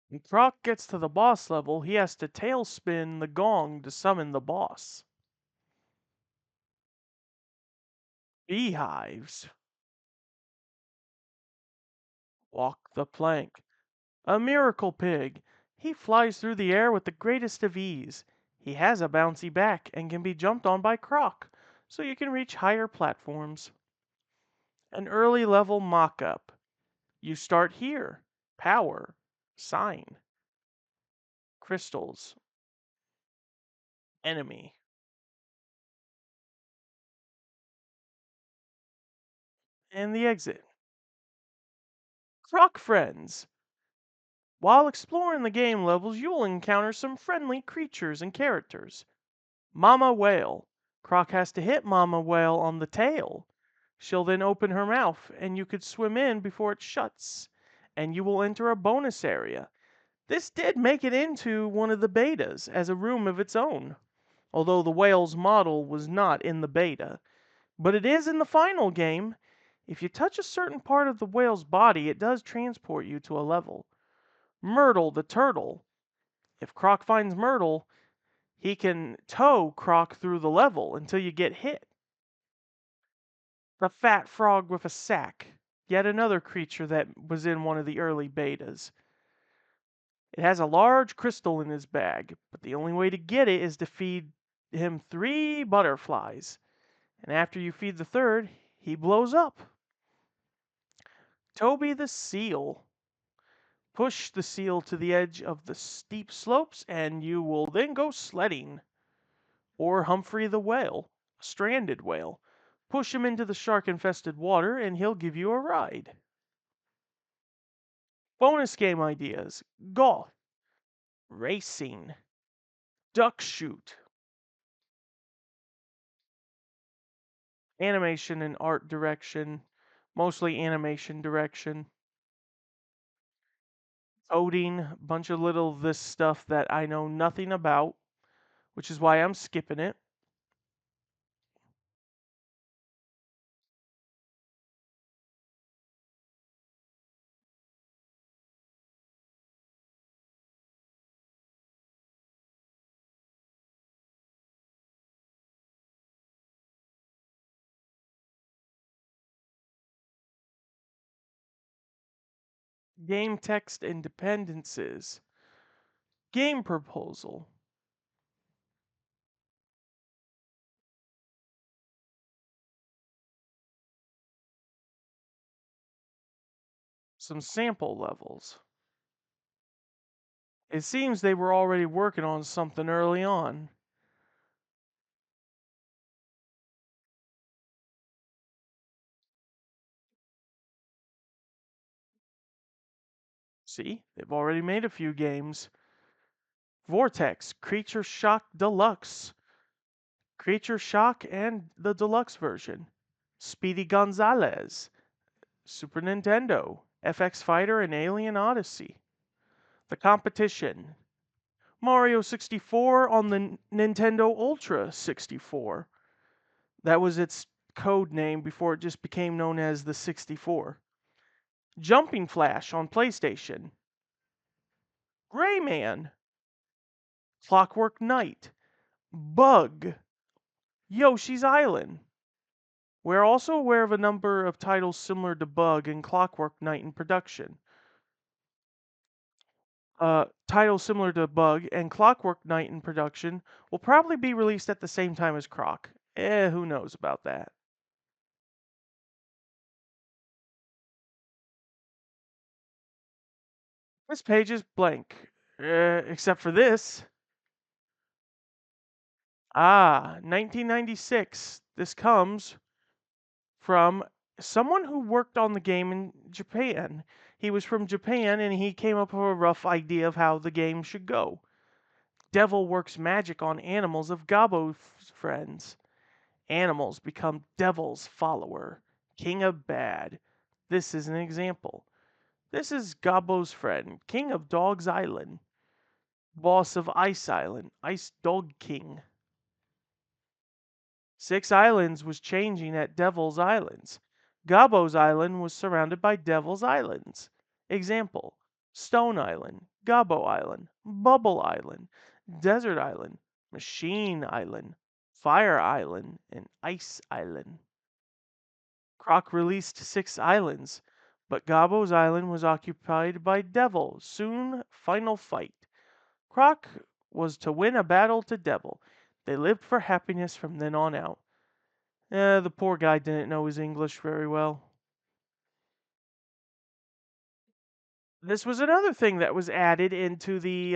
When Croc gets to the boss level, he has to tailspin the gong to summon the boss. Beehives. Walk the plank. A miracle pig. He flies through the air with the greatest of ease. He has a bouncy back and can be jumped on by Croc, so you can reach higher platforms. An early level mock up. You start here. Power. Sign. Crystals. Enemy. And the exit. Croc friends. While exploring the game levels, you will encounter some friendly creatures and characters. Mama Whale. Croc has to hit Mama Whale on the tail. She'll then open her mouth, and you could swim in before it shuts, and you will enter a bonus area. This did make it into one of the betas as a room of its own, although the whale's model was not in the beta. But it is in the final game. If you touch a certain part of the whale's body, it does transport you to a level. Myrtle the turtle. If Croc finds Myrtle, He can tow Croc through the level until you get hit. The fat frog with a sack. Yet another creature that was in one of the early betas. It has a large crystal in his bag, but the only way to get it is to feed him 3 butterflies. And after you feed the third, he blows up. Toby the seal. Push the seal to the edge of the steep slopes, and you will then go sledding. Or Humphrey the whale, a stranded whale. Push him into the shark-infested water, and he'll give you a ride. Bonus game ideas. Golf. Racing. Duck shoot. Animation and art direction. Mostly animation direction. Coding. Bunch of little this stuff that I know nothing about, which is why I'm skipping it. Game text and dependencies. Game proposal. Some sample levels. It seems they were already working on something early on. See, they've already made a few games. Vortex, Creature Shock Deluxe. Creature Shock and the deluxe version. Speedy Gonzales. Super Nintendo. FX Fighter and Alien Odyssey. The competition. Mario 64 on the Nintendo Ultra 64. That was its code name before it just became known as the 64. Jumping Flash on PlayStation. Rayman. Clockwork Knight. Bug. Yoshi's Island. We're also aware of a number of titles similar to Bug and Clockwork Knight in production. Titles similar to Bug and Clockwork Knight in production will probably be released at the same time as Croc. Who knows about that? This page is blank, except for this. 1996. This comes from someone who worked on the game in Japan. He was from Japan and he came up with a rough idea of how the game should go. Devil works magic on animals of Gobbo's friends. Animals become Devil's follower, king of bad. This is an example. This is Gobbo's friend, king of Dog's Island, boss of Ice Island, Ice Dog King. 6 Islands was changing at Devil's Islands. Gobbo's Island was surrounded by Devil's Islands. Example: Stone Island, Gobbo Island, Bubble Island, Desert Island, Machine Island, Fire Island, and Ice Island. Croc released 6 islands, but Gobbo's Island was occupied by Devil. Soon, final fight. Croc was to win a battle to Devil. They lived for happiness from then on out. The poor guy didn't know his English very well. This was another thing that was added into the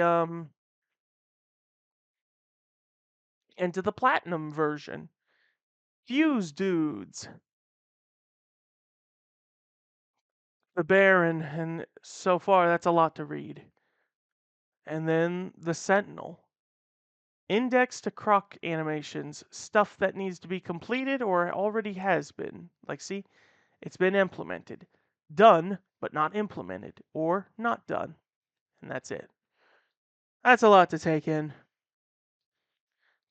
platinum version. Fuse dudes. The Baron, and so far that's a lot to read. And then the Sentinel. Index to Croc animations, stuff that needs to be completed or already has been. Like, see, it's been implemented. Done, but not implemented, or not done. And that's it. That's a lot to take in.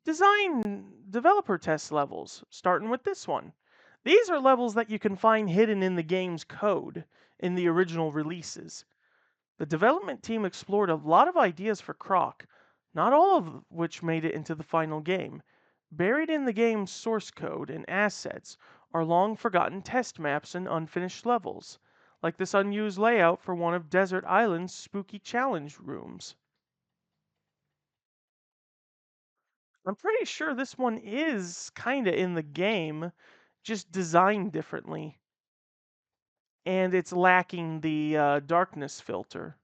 Design developer test levels, starting with this one. These are levels that you can find hidden in the game's code in the original releases. The development team explored a lot of ideas for Croc, not all of which made it into the final game. Buried in the game's source code and assets are long forgotten test maps and unfinished levels, like this unused layout for one of Desert Island's spooky challenge rooms. I'm pretty sure this one is kinda in the game, just designed differently, and it's lacking the darkness filter.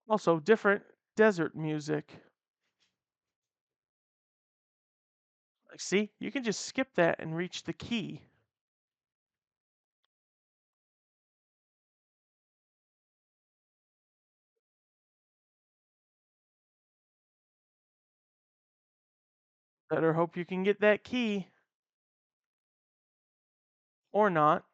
Also, different desert music. Like, see, you can just skip that and reach the key. Better hope you can get that key, or not.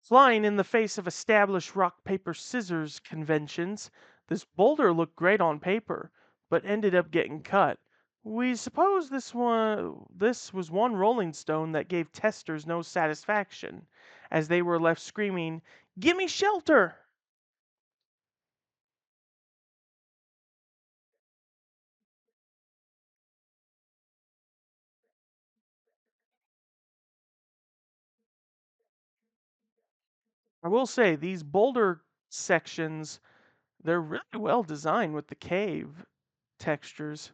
Flying in the face of established rock, paper, scissors conventions, this boulder looked great on paper, but ended up getting cut. We suppose this was one rolling stone that gave testers no satisfaction, as they were left screaming, "Gimme shelter!" I will say these boulder sections, they're really well designed with the cave textures.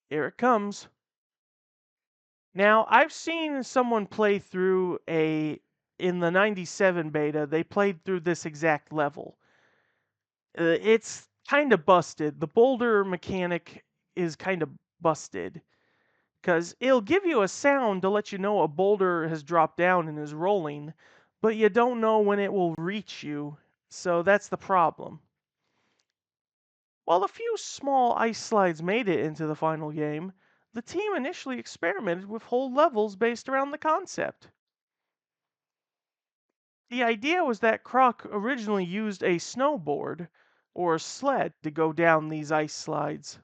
Here it comes. Now, I've seen someone play through a in the 97 beta, they played through this exact level. It's kind of busted. The boulder mechanic is kind of busted because it'll give you a sound to let you know a boulder has dropped down and is rolling, but you don't know when it will reach you. So that's the problem. While a few small ice slides made it into the final game, the team initially experimented with whole levels based around the concept. The idea was that Croc originally used a snowboard or sled to go down these ice slides.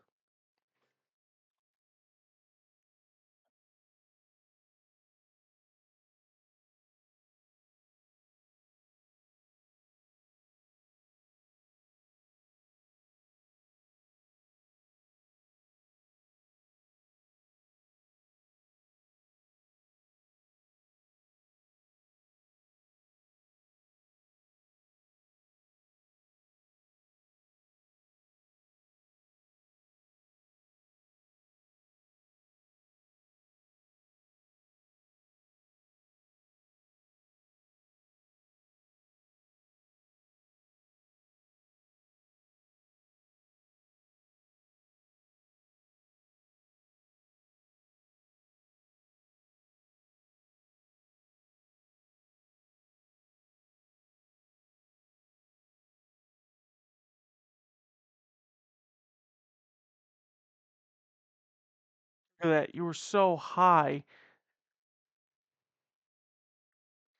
That you were so high,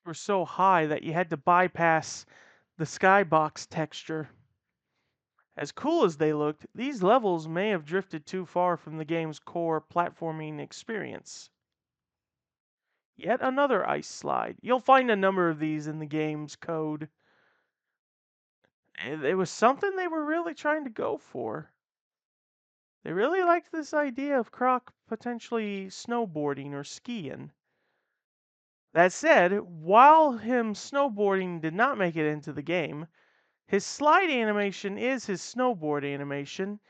that you had to bypass the skybox texture. As cool as they looked, these levels may have drifted too far from the game's core platforming experience. Yet another ice slide. You'll find a number of these in the game's code. It was something they were really trying to go for. They really liked this idea of Croc potentially snowboarding or skiing. That said, while him snowboarding did not make it into the game, his slide animation is his snowboard animation,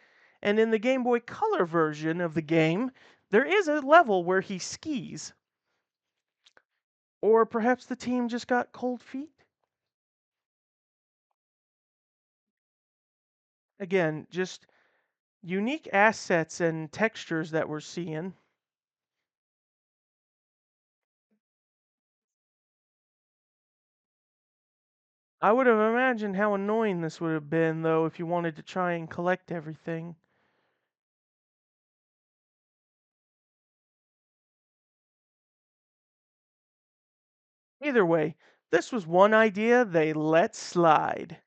and in the Game Boy Color version of the game, there is a level where he skis. Or perhaps the team just got cold feet? Again, just unique assets and textures that we're seeing. I would have imagined how annoying this would have been, though, if you wanted to try and collect everything. Either way, This was one idea they let slide.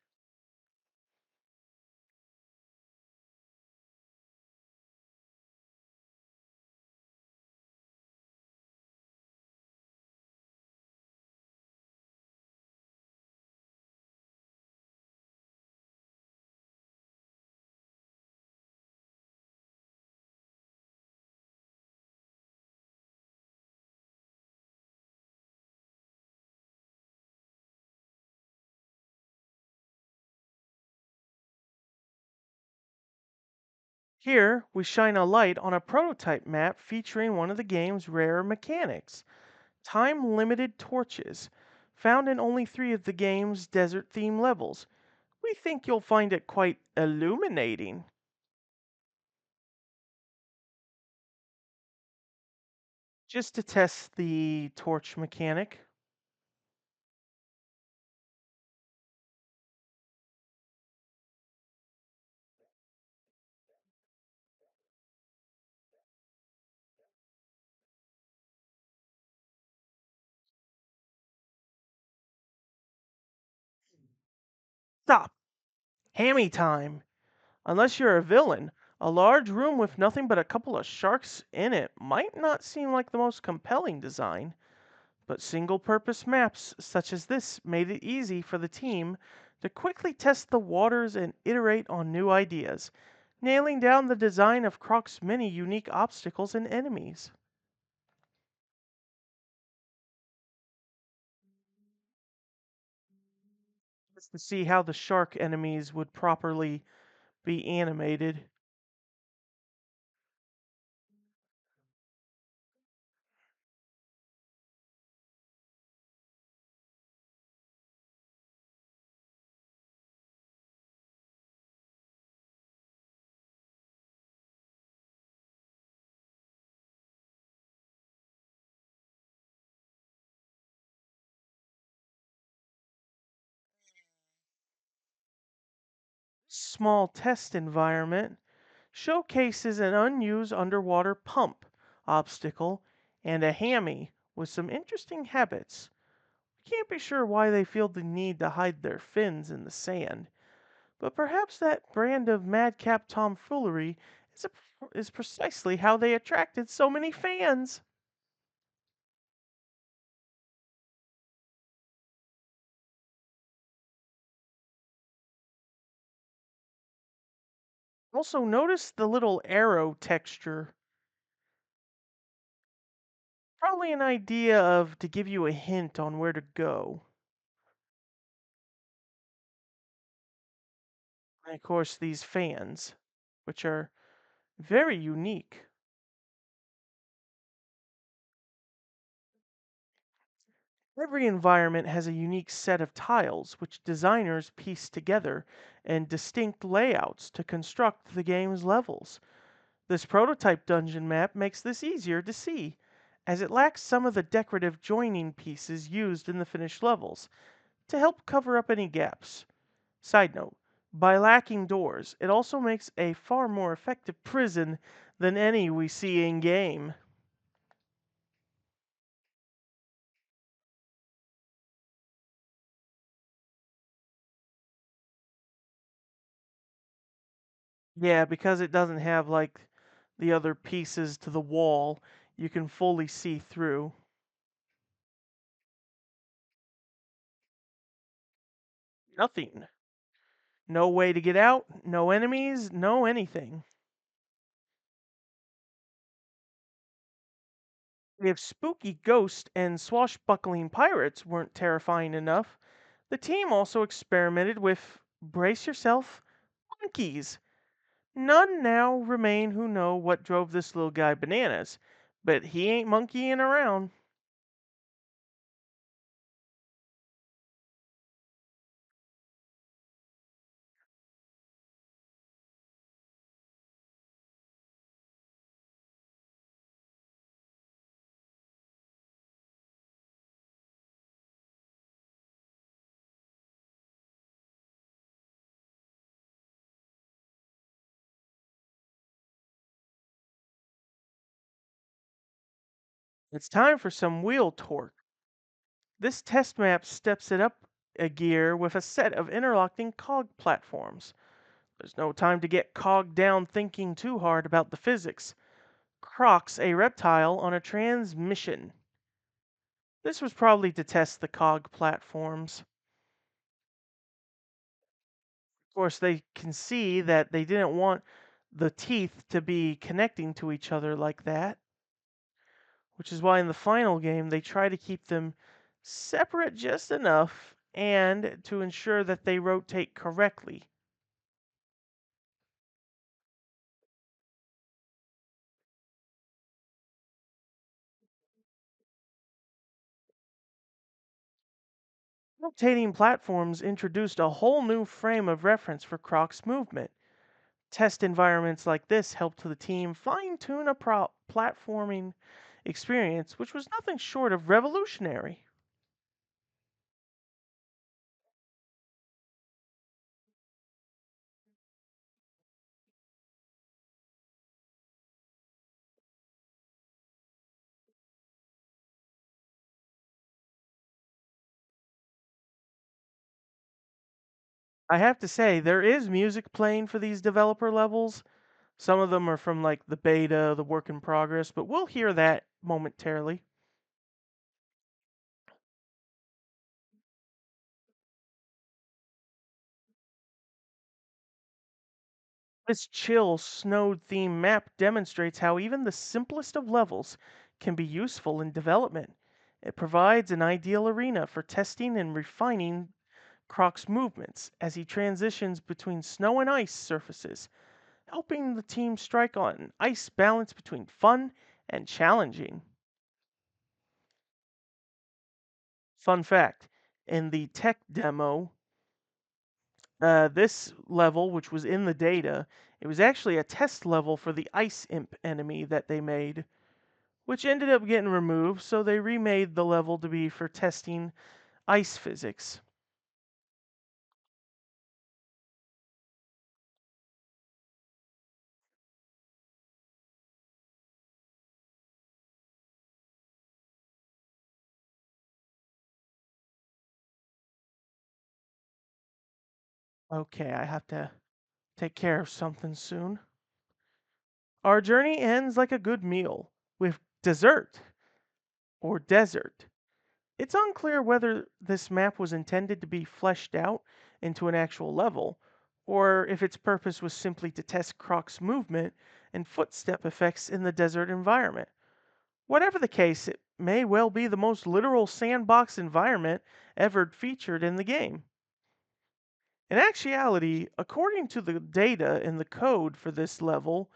Here, we shine a light on a prototype map featuring one of the game's rare mechanics, time limited torches, found in only 3 of the game's desert theme levels. We think you'll find it quite illuminating. Just to test the torch mechanic. Stop! Hammy time! Unless you're a villain, a large room with nothing but a couple of sharks in it might not seem like the most compelling design. But single purpose maps such as this made it easy for the team to quickly test the waters and iterate on new ideas, nailing down the design of Croc's many unique obstacles and enemies. Just to see how the shark enemies would properly be animated. Small test environment showcases an unused underwater pump obstacle and a hammy with some interesting habits. Can't be sure why they feel the need to hide their fins in the sand, but perhaps that brand of madcap tomfoolery is precisely how they attracted so many fans. Also, notice the little arrow texture. Probably an idea of to give you a hint on where to go. And of course, these fans, which are very unique. Every environment has a unique set of tiles which designers piece together and distinct layouts to construct the game's levels. This prototype dungeon map makes this easier to see, as it lacks some of the decorative joining pieces used in the finished levels to help cover up any gaps. Side note, by lacking doors, it also makes a far more effective prison than any we see in game. Yeah, because it doesn't have like the other pieces to the wall, you can fully see through. Nothing. No way to get out, no enemies, no anything. If spooky ghosts and swashbuckling pirates weren't terrifying enough, the team also experimented with, brace yourself, monkeys. None now remain who know what drove this little guy bananas, but he ain't monkeying around. It's time for some wheel torque. This test map steps it up a gear with a set of interlocking cog platforms. There's no time to get cogged down thinking too hard about the physics. Croc's a reptile on a transmission. This was probably to test the cog platforms. Of course, they can see that they didn't want the teeth to be connecting to each other like that, which is why in the final game they try to keep them separate just enough and to ensure that they rotate correctly. Rotating platforms introduced a whole new frame of reference for Croc's movement. Test environments like this helped the team fine tune a platforming experience, which was nothing short of revolutionary. I have to say, there is music playing for these developer levels. Some of them are from like the beta, the work in progress, but we'll hear that momentarily. This chill, snowed theme map demonstrates how even the simplest of levels can be useful in development. It provides an ideal arena for testing and refining Croc's movements as he transitions between snow and ice surfaces, helping the team strike on an ice balance between fun and challenging. Fun fact, in the tech demo, this level, which was in the data, it was actually a test level for the Ice Imp enemy that they made, which ended up getting removed, so they remade the level to be for testing ice physics. Okay, I have to take care of something soon. Our journey ends like a good meal, with dessert or desert. It's unclear whether this map was intended to be fleshed out into an actual level, or if its purpose was simply to test Croc's movement and footstep effects in the desert environment. Whatever the case, it may well be the most literal sandbox environment ever featured in the game. In actuality, according to the data in the code for this level,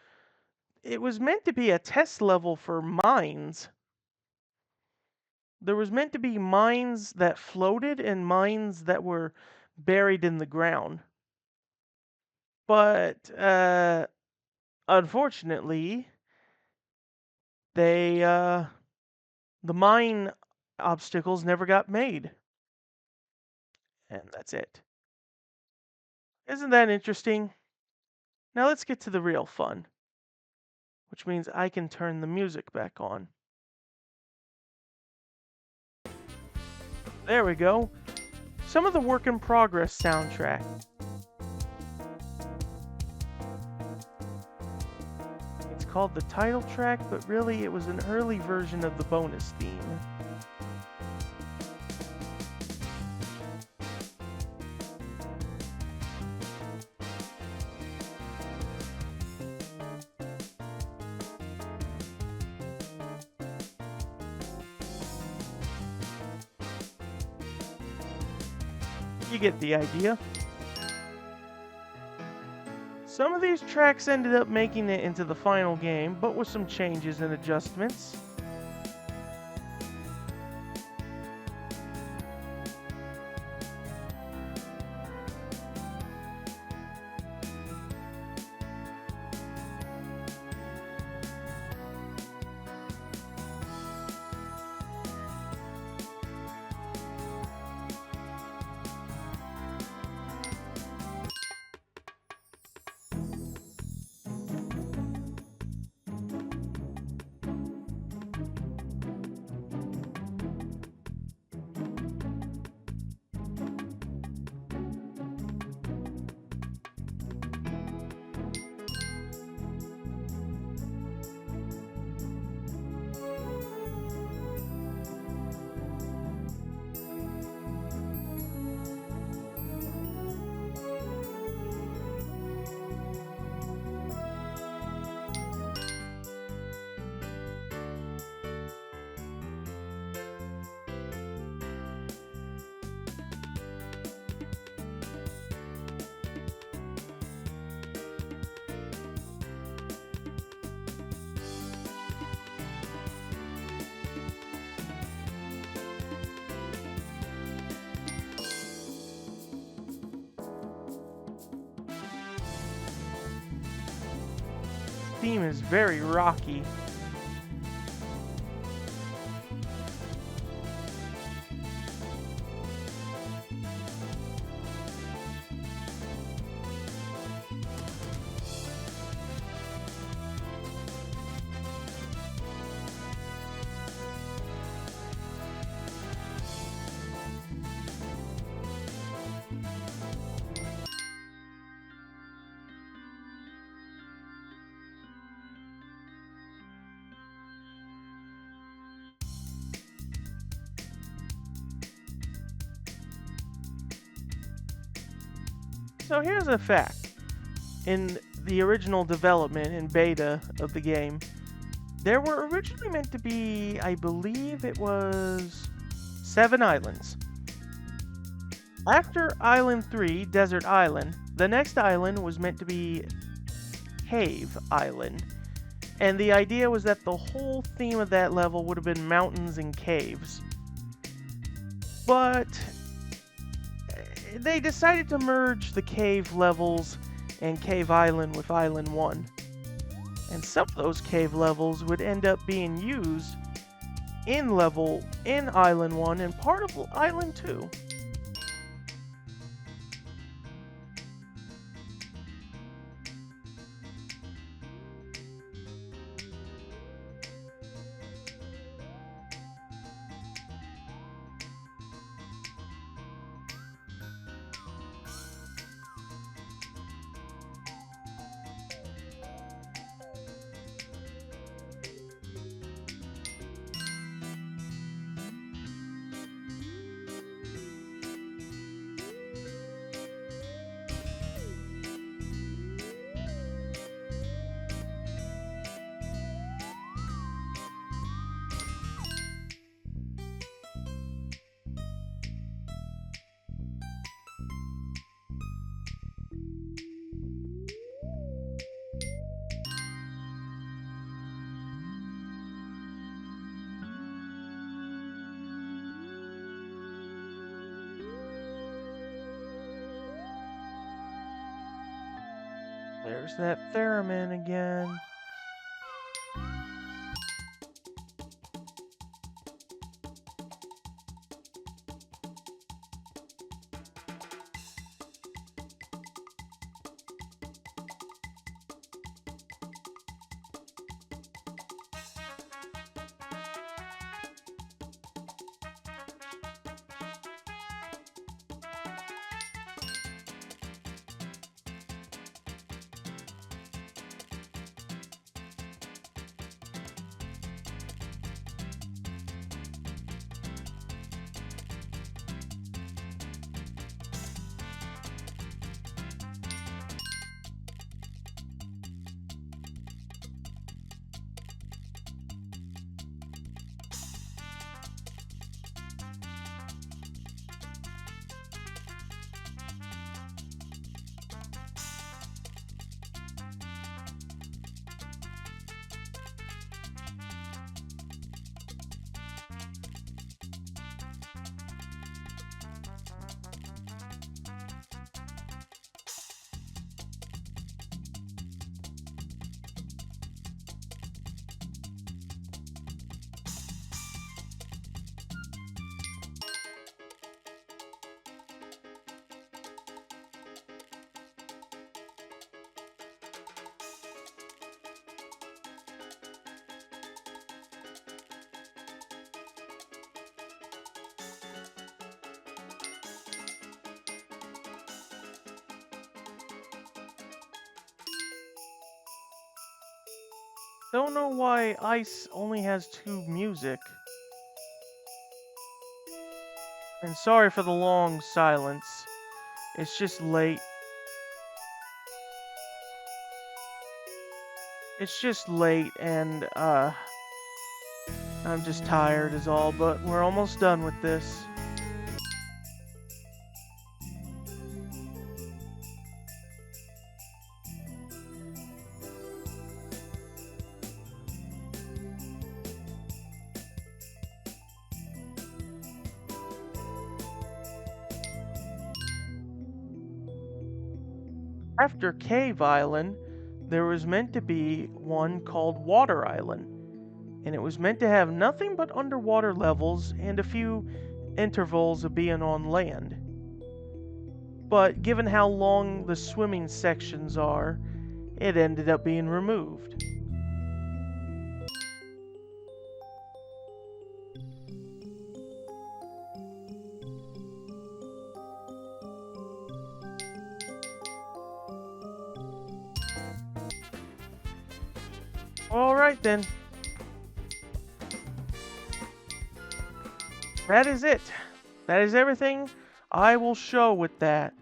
it was meant to be a test level for mines. There was meant to be mines that floated and mines that were buried in the ground. But unfortunately, they the mine obstacles never got made. And that's it. Isn't that interesting? Now let's get to the real fun, which means I can turn the music back on. There we go. Some of the work in progress soundtrack. It's called the title track, but really it was an early version of the bonus theme. You get the idea. Some of these tracks ended up making it into the final game, but with some changes and adjustments. theme is very rocky. So here's a fact. In the original development in beta of the game, there were originally meant to be, I believe it was 7 islands. After Island 3, Desert Island, the next island was meant to be Cave Island. And the idea was that the whole theme of that level would have been mountains and caves. But they decided to merge the cave levels and Cave Island with Island 1. And some of those cave levels would end up being used in Island 1 and part of Island 2. There's that theremin again. Don't know why Ice only has 2 music. And sorry for the long silence. It's just late. It's just late and I'm just tired is all, but we're almost done with this. After Cave Island, there was meant to be one called Water Island, and it was meant to have nothing but underwater levels and a few intervals of being on land. But given how long the swimming sections are, it ended up being removed. Alright then. That is it. That is everything I will show with that.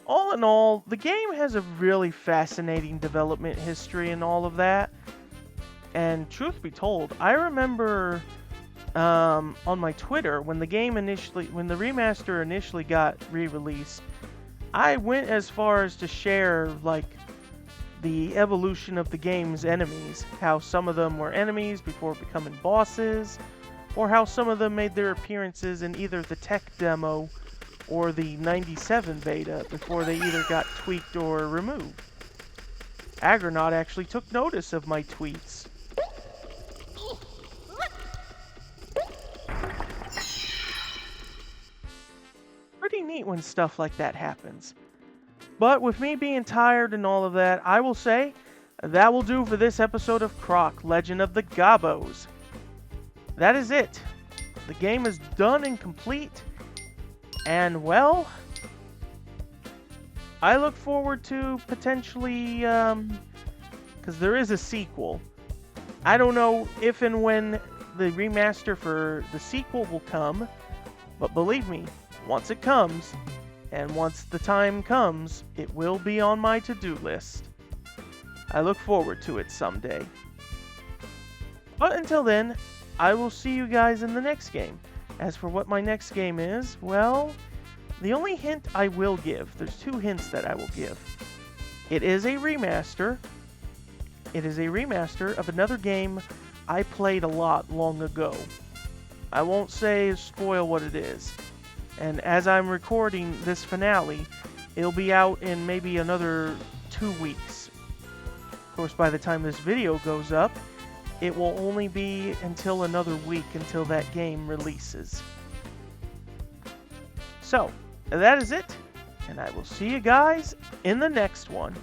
All in all, the game has a really fascinating development history and all of that. And truth be told, I remember on my Twitter when the remaster initially got re-released, I went as far as to share like the evolution of the game's enemies, how some of them were enemies before becoming bosses, or how some of them made their appearances in either the tech demo or the 97 beta before they either got tweaked or removed. Agronaut actually took notice of my tweets. Pretty neat when stuff like that happens. But with me being tired and all of that, I will say that will do for this episode of Croc, Legend of the Gobbos. That is it. The game is done and complete. And well, I look forward to potentially, because there is a sequel. I don't know if and when the remaster for the sequel will come, but believe me, once it comes, and once the time comes, it will be on my to-do list. I look forward to it someday. But until then, I will see you guys in the next game. As for what my next game is, well, the only hint I will give, there's two hints that I will give. It is a remaster. It is a remaster of another game I played a lot long ago. I won't spoil what it is. And as I'm recording this finale, it'll be out in maybe another 2 weeks. Of course, by the time this video goes up, it will only be until another week until that game releases. So, that is it, and I will see you guys in the next one.